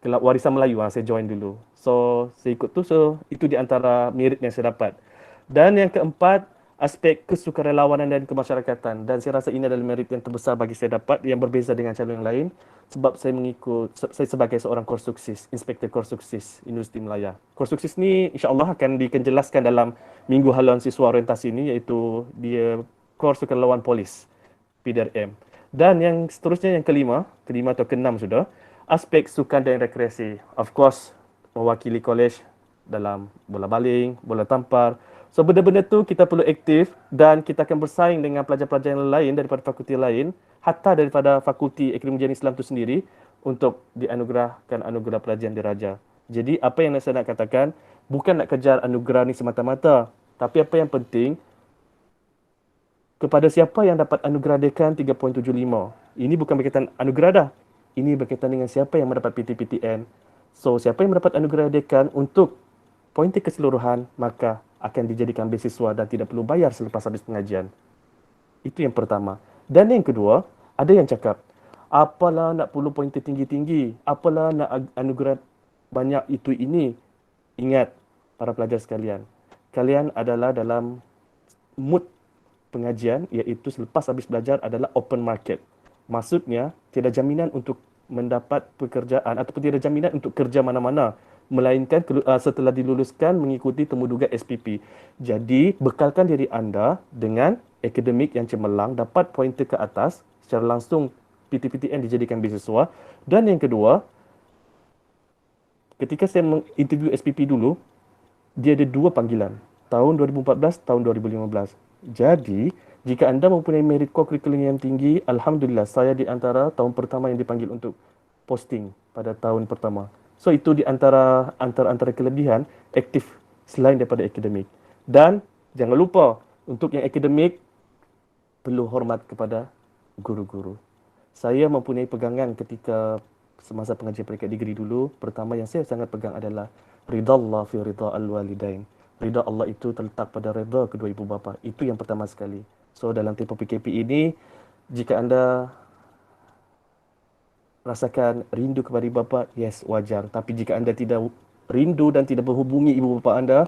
Speaker 9: warisan Melayu saya join dulu. So saya ikut tu, so itu di antara merit yang saya dapat. Dan yang keempat, aspek kesukarelawanan dan kemasyarakatan. Dan saya rasa ini adalah merit yang terbesar bagi saya dapat yang berbeza dengan calon yang lain sebab saya sebagai seorang korsuksis, inspektor korsuksis Universiti Melaya. Korsuksis ni insya-Allah akan dikenjelaskan dalam minggu haluan siswa orientasi ini, iaitu dia Kor Sukarelawan Polis, PDRM. Dan yang seterusnya yang kelima atau keenam sudah, aspek sukan dan rekreasi. Of course, mewakili kolej dalam bola baling, bola tampar. So benda-benda tu kita perlu aktif dan kita akan bersaing dengan pelajar-pelajar yang lain daripada fakulti lain, hatta daripada fakulti Akademi Ujian Islam tu sendiri untuk dianugerahkan anugerah pelajaran diraja. Jadi apa yang saya nak katakan, bukan nak kejar anugerah ni semata-mata, tapi apa yang penting, kepada siapa yang dapat anugerah dekan 3.75. Ini bukan berkaitan anugerah dah. Ini berkaitan dengan siapa yang mendapat PTPTN. So siapa yang mendapat anugerah dekan untuk pointer keseluruhan, maka akan dijadikan beasiswa dan tidak perlu bayar selepas habis pengajian. Itu yang pertama. Dan yang kedua, ada yang cakap, apalah nak perlu pointer tinggi-tinggi, apalah nak anugerah banyak itu ini. Ingat, para pelajar sekalian, kalian adalah dalam mood pengajian, iaitu selepas habis belajar adalah open market. Maksudnya, tiada jaminan untuk mendapat pekerjaan ataupun tiada jaminan untuk kerja mana-mana, melainkan setelah diluluskan mengikuti temuduga SPP. Jadi, bekalkan diri anda dengan akademik yang cemerlang, dapat pointer ke atas, secara langsung PTPTN dijadikan beasiswa. Dan yang kedua, ketika saya menginterview SPP dulu, dia ada 2 panggilan, tahun 2014, tahun 2015. Jadi, jika anda mempunyai merit core curriculum yang tinggi, alhamdulillah saya di antara tahun pertama yang dipanggil untuk posting pada tahun pertama. So itu di antara kelebihan aktif selain daripada akademik. Dan jangan lupa untuk yang akademik perlu hormat kepada guru-guru. Saya mempunyai pegangan ketika semasa pengajian peringkat degree dulu. Pertama yang saya sangat pegang adalah ridha Allah fi ridha al-walidain. Ridha Allah itu terletak pada ridha kedua ibu bapa. Itu yang pertama sekali. So dalam tempoh PKP ini, jika anda rasakan rindu kepada ibu bapa, yes, wajar. Tapi jika anda tidak rindu dan tidak menghubungi ibu bapa anda,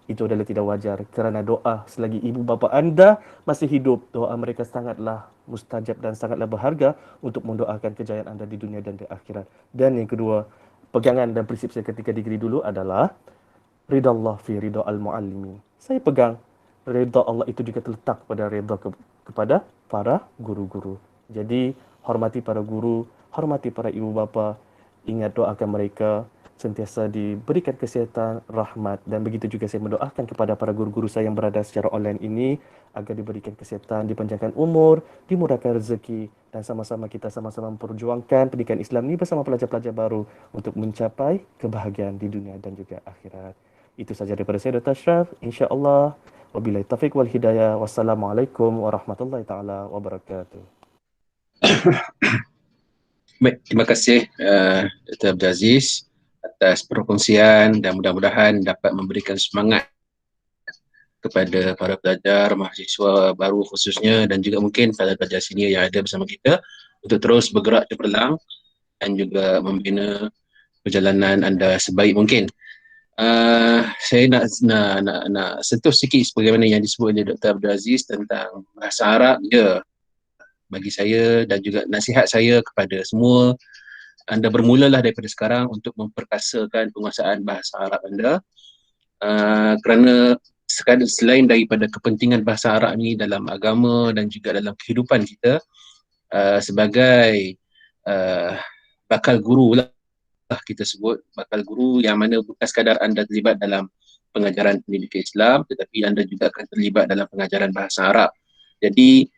Speaker 9: itu adalah tidak wajar. Kerana doa selagi ibu bapa anda masih hidup, doa mereka sangatlah mustajab dan sangatlah berharga untuk mendoakan kejayaan anda di dunia dan di akhirat. Dan yang kedua, pegangan dan prinsip saya ketika degree dulu adalah ridha Allah fi ridha al-muallimin. Saya pegang ridha Allah itu juga terletak pada ridha kepada para guru-guru. Jadi hormati para guru, hormati para ibu bapa, ingat doakan mereka, sentiasa diberikan kesihatan, rahmat, dan begitu juga saya mendoakan kepada para guru-guru saya yang berada secara online ini agar diberikan kesihatan, dipanjangkan umur, dimurahkan rezeki, dan sama-sama kita sama-sama memperjuangkan pendidikan Islam ini bersama pelajar-pelajar baru untuk mencapai kebahagiaan di dunia dan juga akhirat. Itu saja daripada saya, Dr. Ashraf. InsyaAllah. Wabillahi taufiq wal hidayah. Wassalamualaikum warahmatullahi taala wabarakatuh.
Speaker 1: Baik, terima kasih Dr. Abdul Aziz atas perkongsian dan mudah-mudahan dapat memberikan semangat kepada para pelajar, mahasiswa baru khususnya dan juga mungkin pelajar-pelajar senior yang ada bersama kita untuk terus bergerak cemerlang dan juga membina perjalanan anda sebaik mungkin. Saya nak sentuh sikit sebagaimana yang disebut oleh Dr. Abdul Aziz tentang bahasa Arab. Ya, bagi saya dan juga nasihat saya kepada semua, anda bermulalah daripada sekarang untuk memperkasakan penguasaan bahasa Arab anda, kerana selain daripada kepentingan bahasa Arab ni dalam agama dan juga dalam kehidupan kita, sebagai bakal guru lah kita sebut, bakal guru yang mana bukan sekadar anda terlibat dalam pengajaran pendidikan Islam, tetapi anda juga akan terlibat dalam pengajaran bahasa Arab. Jadi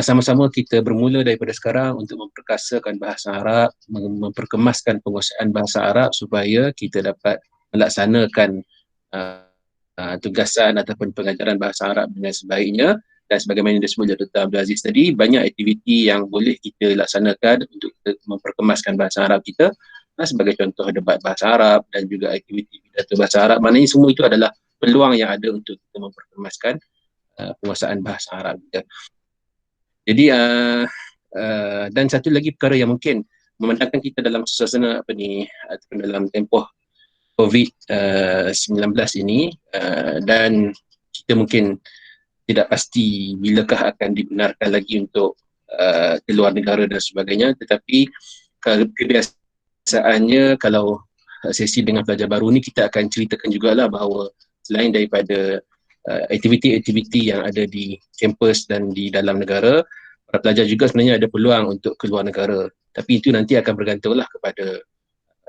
Speaker 1: sama-sama kita bermula daripada sekarang untuk memperkasakan bahasa Arab, memperkemaskan penguasaan bahasa Arab supaya kita dapat melaksanakan tugasan ataupun pengajaran bahasa Arab dengan sebaiknya. Dan sebagaimana yang disebut oleh Dr. Abdul Aziz tadi, banyak aktiviti yang boleh kita laksanakan untuk kita memperkemaskan bahasa Arab kita. Sebagai contoh debat bahasa Arab dan juga aktiviti pidato bahasa Arab. Maknanya semua itu adalah peluang yang ada untuk kita memperkemaskan penguasaan bahasa Arab kita. Jadi dan satu lagi perkara yang mungkin memandangkan kita dalam suasana ataupun dalam tempoh COVID-19 ini, dan kita mungkin tidak pasti bilakah akan dibenarkan lagi untuk keluar negara dan sebagainya, tetapi kebiasaannya kalau sesi dengan pelajar baru ni kita akan ceritakan jugalah bahawa selain daripada aktiviti-aktiviti yang ada di kampus dan di dalam negara, para pelajar juga sebenarnya ada peluang untuk keluar negara. Tapi itu nanti akan bergantunglah kepada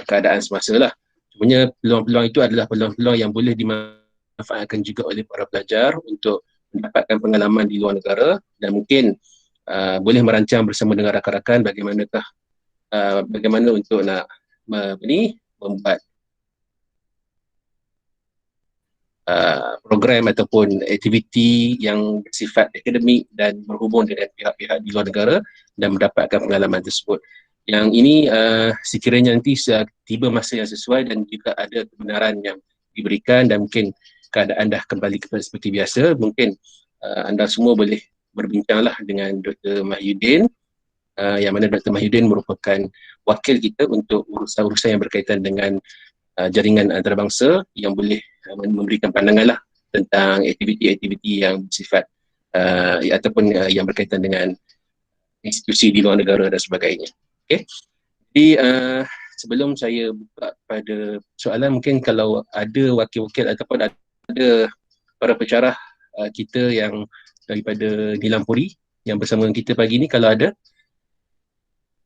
Speaker 1: keadaan semasa lah. Sebenarnya peluang-peluang itu adalah peluang-peluang yang boleh dimanfaatkan juga oleh para pelajar untuk mendapatkan pengalaman di luar negara dan mungkin boleh merancang bersama dengan rakan-rakan bagaimana untuk nak membuat program ataupun aktiviti yang bersifat akademik dan berhubung dengan pihak-pihak di luar negara dan mendapatkan pengalaman tersebut. Yang ini sekiranya nanti tiba masa yang sesuai dan juga ada kebenaran yang diberikan dan mungkin keadaan dah kembali seperti biasa, mungkin anda semua boleh berbincanglah dengan Dr. Mahyudin, yang mana Dr. Mahyudin merupakan wakil kita untuk urusan-urusan yang berkaitan dengan jaringan antarabangsa yang boleh memberikan pandangan lah tentang aktiviti-aktiviti yang bersifat ataupun yang berkaitan dengan institusi di luar negara dan sebagainya. Okay. Jadi sebelum saya buka pada soalan, mungkin kalau ada wakil-wakil ataupun ada para pensyarah kita yang daripada Nilampuri yang bersama kita pagi ni, kalau ada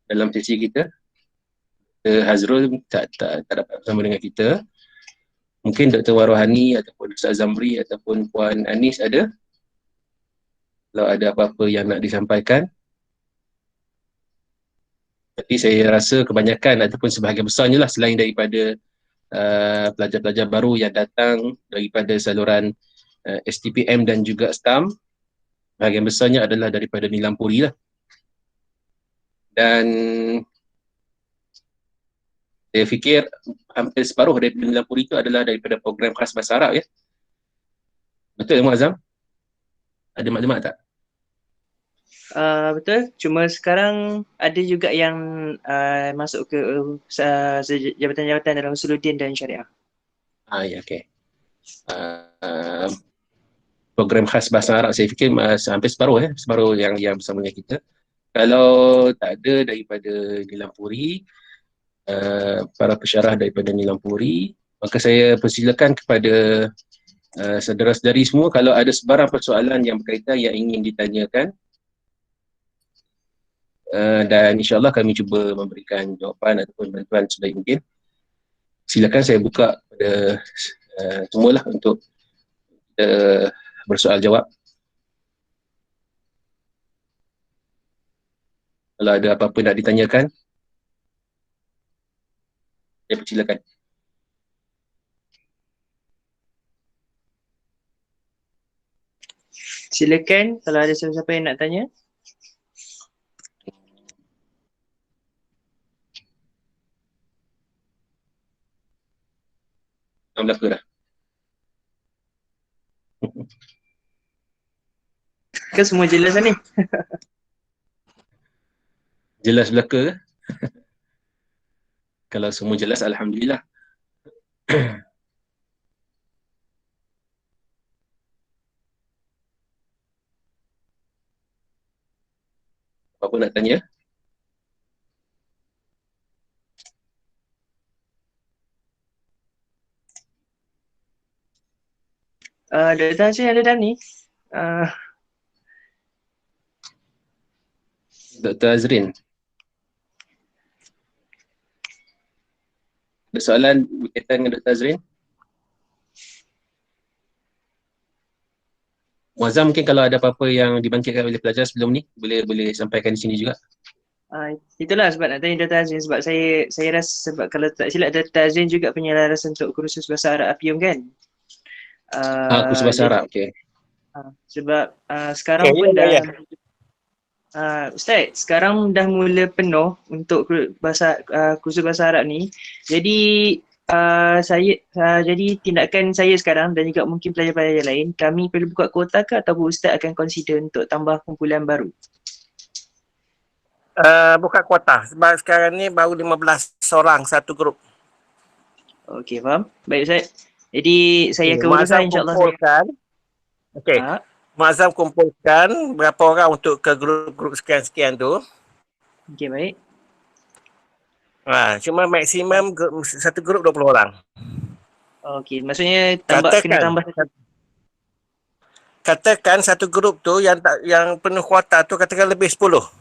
Speaker 1: dalam sesi kita. Hazrul tak dapat bersama dengan kita. Mungkin Dr. Warohani ataupun Ustaz Zamri ataupun Puan Anis ada? Kalau ada apa-apa yang nak disampaikan. Tapi saya rasa kebanyakan ataupun sebahagian besarnya lah, selain daripada pelajar-pelajar baru yang datang daripada saluran STPM dan juga STAM, bahagian besarnya adalah daripada Nilampuri lah. Dan saya fikir hampir separuh daripada Nilampuri itu adalah daripada program khas bahasa Arab, ya. Betul ya, Muazzam? Ada maklumat tak?
Speaker 2: Betul. Cuma sekarang ada juga yang masuk ke jabatan-jabatan dalam Usuluddin dan Syariah.
Speaker 1: Ya, okey. Program khas bahasa Arab saya fikir hampir separuh yang bersama dengan kita. Kalau tak ada daripada Nilampuri, para pensyarah daripada Nilampuri, maka saya persilakan kepada saudara-saudari semua kalau ada sebarang persoalan yang berkaitan yang ingin ditanyakan, dan insyaAllah kami cuba memberikan jawapan ataupun bantuan sebaik mungkin. Silakan, saya buka kepada semualah untuk bersoal jawab. Kalau ada apa-apa nak ditanyakan, saya persilakan.
Speaker 2: Silakan kalau ada siapa-siapa yang nak tanya.
Speaker 1: Belaka dah.
Speaker 2: Ke semua jelas ni?
Speaker 1: Jelas belaka ke? Kalau semua jelas, alhamdulillah. Apa nak tanya?
Speaker 2: Dr. Azrin ada dah ni.
Speaker 1: Dr. Azrin. Ada soalan berkaitan dengan Dr. Azrin? Muazzam, mungkin kalau ada apa-apa yang dibangkitkan oleh pelajar sebelum ni, boleh sampaikan di sini juga.
Speaker 2: Itulah sebab nak tanya Dr. Azrin, sebab saya rasa, sebab kalau tak silap Dr. Azrin juga penyelaras untuk kursus bahasa Arab Apium kan?
Speaker 1: Kursus bahasa Arab, okey.
Speaker 2: Sebab sekarang pun dah Ustaz, sekarang dah mula penuh untuk kursus bahasa Arab ni. Jadi jadi tindakan saya sekarang dan juga mungkin pelajar-pelajar lain, kami perlu buka kuota ke ataupun Ustaz akan consider untuk tambah kumpulan baru?
Speaker 10: Buka kuota sebab sekarang ni baru 15 orang satu grup.
Speaker 2: Okey, faham. Baik Ustaz. Jadi saya akan berusaha insyaAllah.
Speaker 10: Okey. Muazzam kumpulkan berapa orang untuk ke grup-grup sekian-sekian tu.
Speaker 2: Okey, baik.
Speaker 10: Cuma maksimum satu grup 20 orang.
Speaker 2: Okey, maksudnya kena tambah.
Speaker 10: Katakan satu grup tu yang penuh kuota tu katakan lebih 10.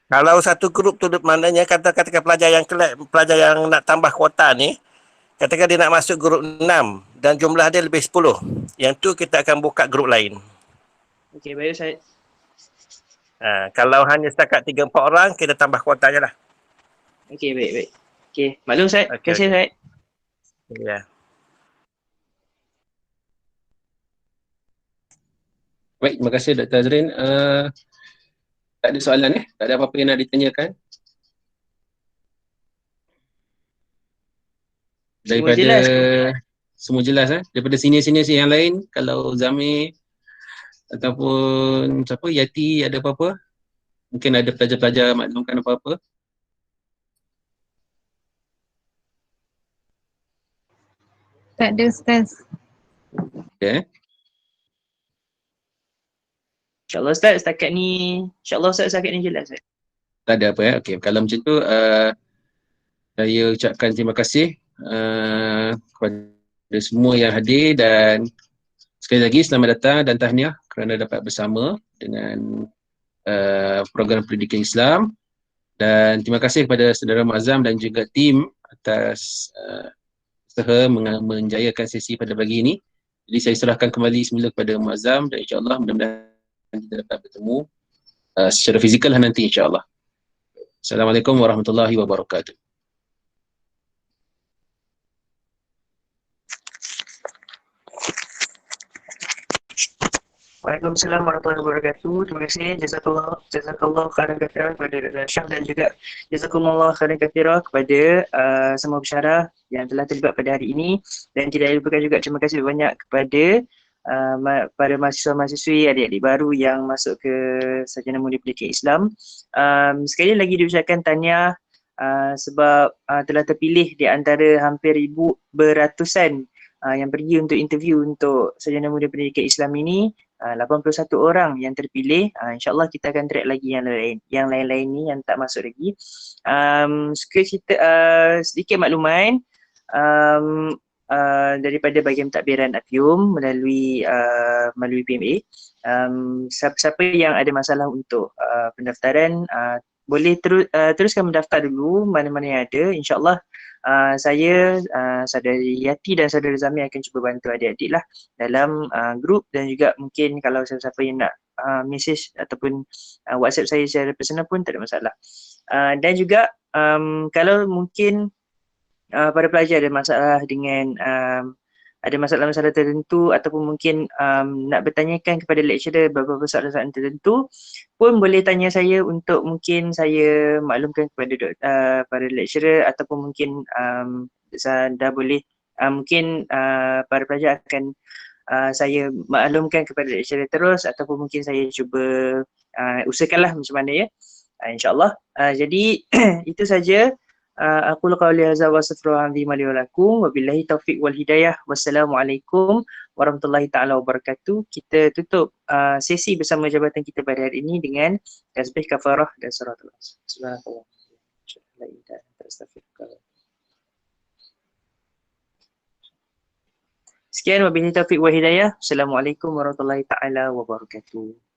Speaker 10: Kalau satu grup tu maknanya katakan pelajar yang nak tambah kuota ni, katakan dia nak masuk grup 6 dan jumlah dia lebih 10. Yang tu kita akan buka grup lain.
Speaker 2: Okey, baik Ustaz.
Speaker 10: Kalau hanya setakat 3-4 orang, kita tambah kuota je lah.
Speaker 2: Okey, baik. Okey, maklum Ustaz. Terima kasih Ustaz.
Speaker 10: Ya.
Speaker 1: Baik, terima kasih Dr. Azrin. Tak ada soalan tak ada apa-apa yang nak ditanyakan? Daripada semua jelas daripada senior-senior yang lain, kalau Zamir ataupun siapa, Yati, ada apa-apa? Mungkin ada pelajar-pelajar maklumkan apa-apa?
Speaker 3: Tak ada Ustaz.
Speaker 1: Okay.
Speaker 2: InsyaAllah Ustaz, setakat ni jelas Ustaz.
Speaker 1: Tak ada apa Okey, kalau macam tu saya ucapkan terima kasih kepada semua yang hadir, dan sekali lagi selamat datang dan tahniah kerana dapat bersama dengan program pendidikan Islam, dan terima kasih kepada saudara Muazzam dan juga tim atas usaha menjayakan sesi pada pagi ini. Jadi saya serahkan kembali semula kepada Muazzam, dan insyaAllah mudah-mudahan kita dapat bertemu secara fizikal nanti insyaAllah. Assalamualaikum warahmatullahi wabarakatuh.
Speaker 2: Waalaikumsalam warahmatullahi wabarakatuh. Terima kasih. Jazakallah khairan katsira kepada Dr. Syah, dan juga jazakumullah khairan katsira kepada semua pensyarah yang telah terlibat pada hari ini, dan tidak lupakan juga terima kasih banyak kepada pada mahasiswa-mahasiswi, adik-adik baru yang masuk ke Sarjana Mulia Pendidikan Islam. Sekali lagi diucapkan tahniah sebab telah terpilih di antara hampir beratusan yang pergi untuk interview untuk Sarjana Mulia Pendidikan Islam ini. 81 orang yang terpilih. InsyaAllah kita akan track lagi yang lain-lain ni yang tak masuk lagi. Suka cerita sedikit makluman daripada bahagian pentadbiran Apium melalui PMA. Siapa yang ada masalah untuk pendaftaran boleh teruskan mendaftar dulu mana-mana yang ada. InsyaAllah saya, saudara Yati dan saudara Zami akan cuba bantu adik-adik lah dalam grup, dan juga mungkin kalau siapa-siapa yang nak message ataupun WhatsApp saya secara personal pun tak ada masalah. Dan juga kalau mungkin para pelajar ada masalah dengan ada masalah-masalah tertentu ataupun mungkin nak bertanyakan kepada lecturer beberapa soalan-soalan tertentu pun boleh tanya saya untuk mungkin saya maklumkan kepada para lecturer, ataupun mungkin dah boleh mungkin para pelajar akan saya maklumkan kepada lecturer terus, ataupun mungkin saya cuba usahakanlah macam mana ya, insyaAllah. Jadi itu saja. Aku qauli hadza wa astaghfirullahaladzim li wa lakum, wabillahi taufiq wal hidayah. Wassalamualaikum warahmatullahi taala wabarakatuh. Kita tutup sesi bersama jabatan kita pada hari ini dengan tasbih kafarah dan suratul asr. Subhanallah. Sekian, wabillahi taufiq wal hidayah. Assalamualaikum warahmatullahi taala wabarakatuh.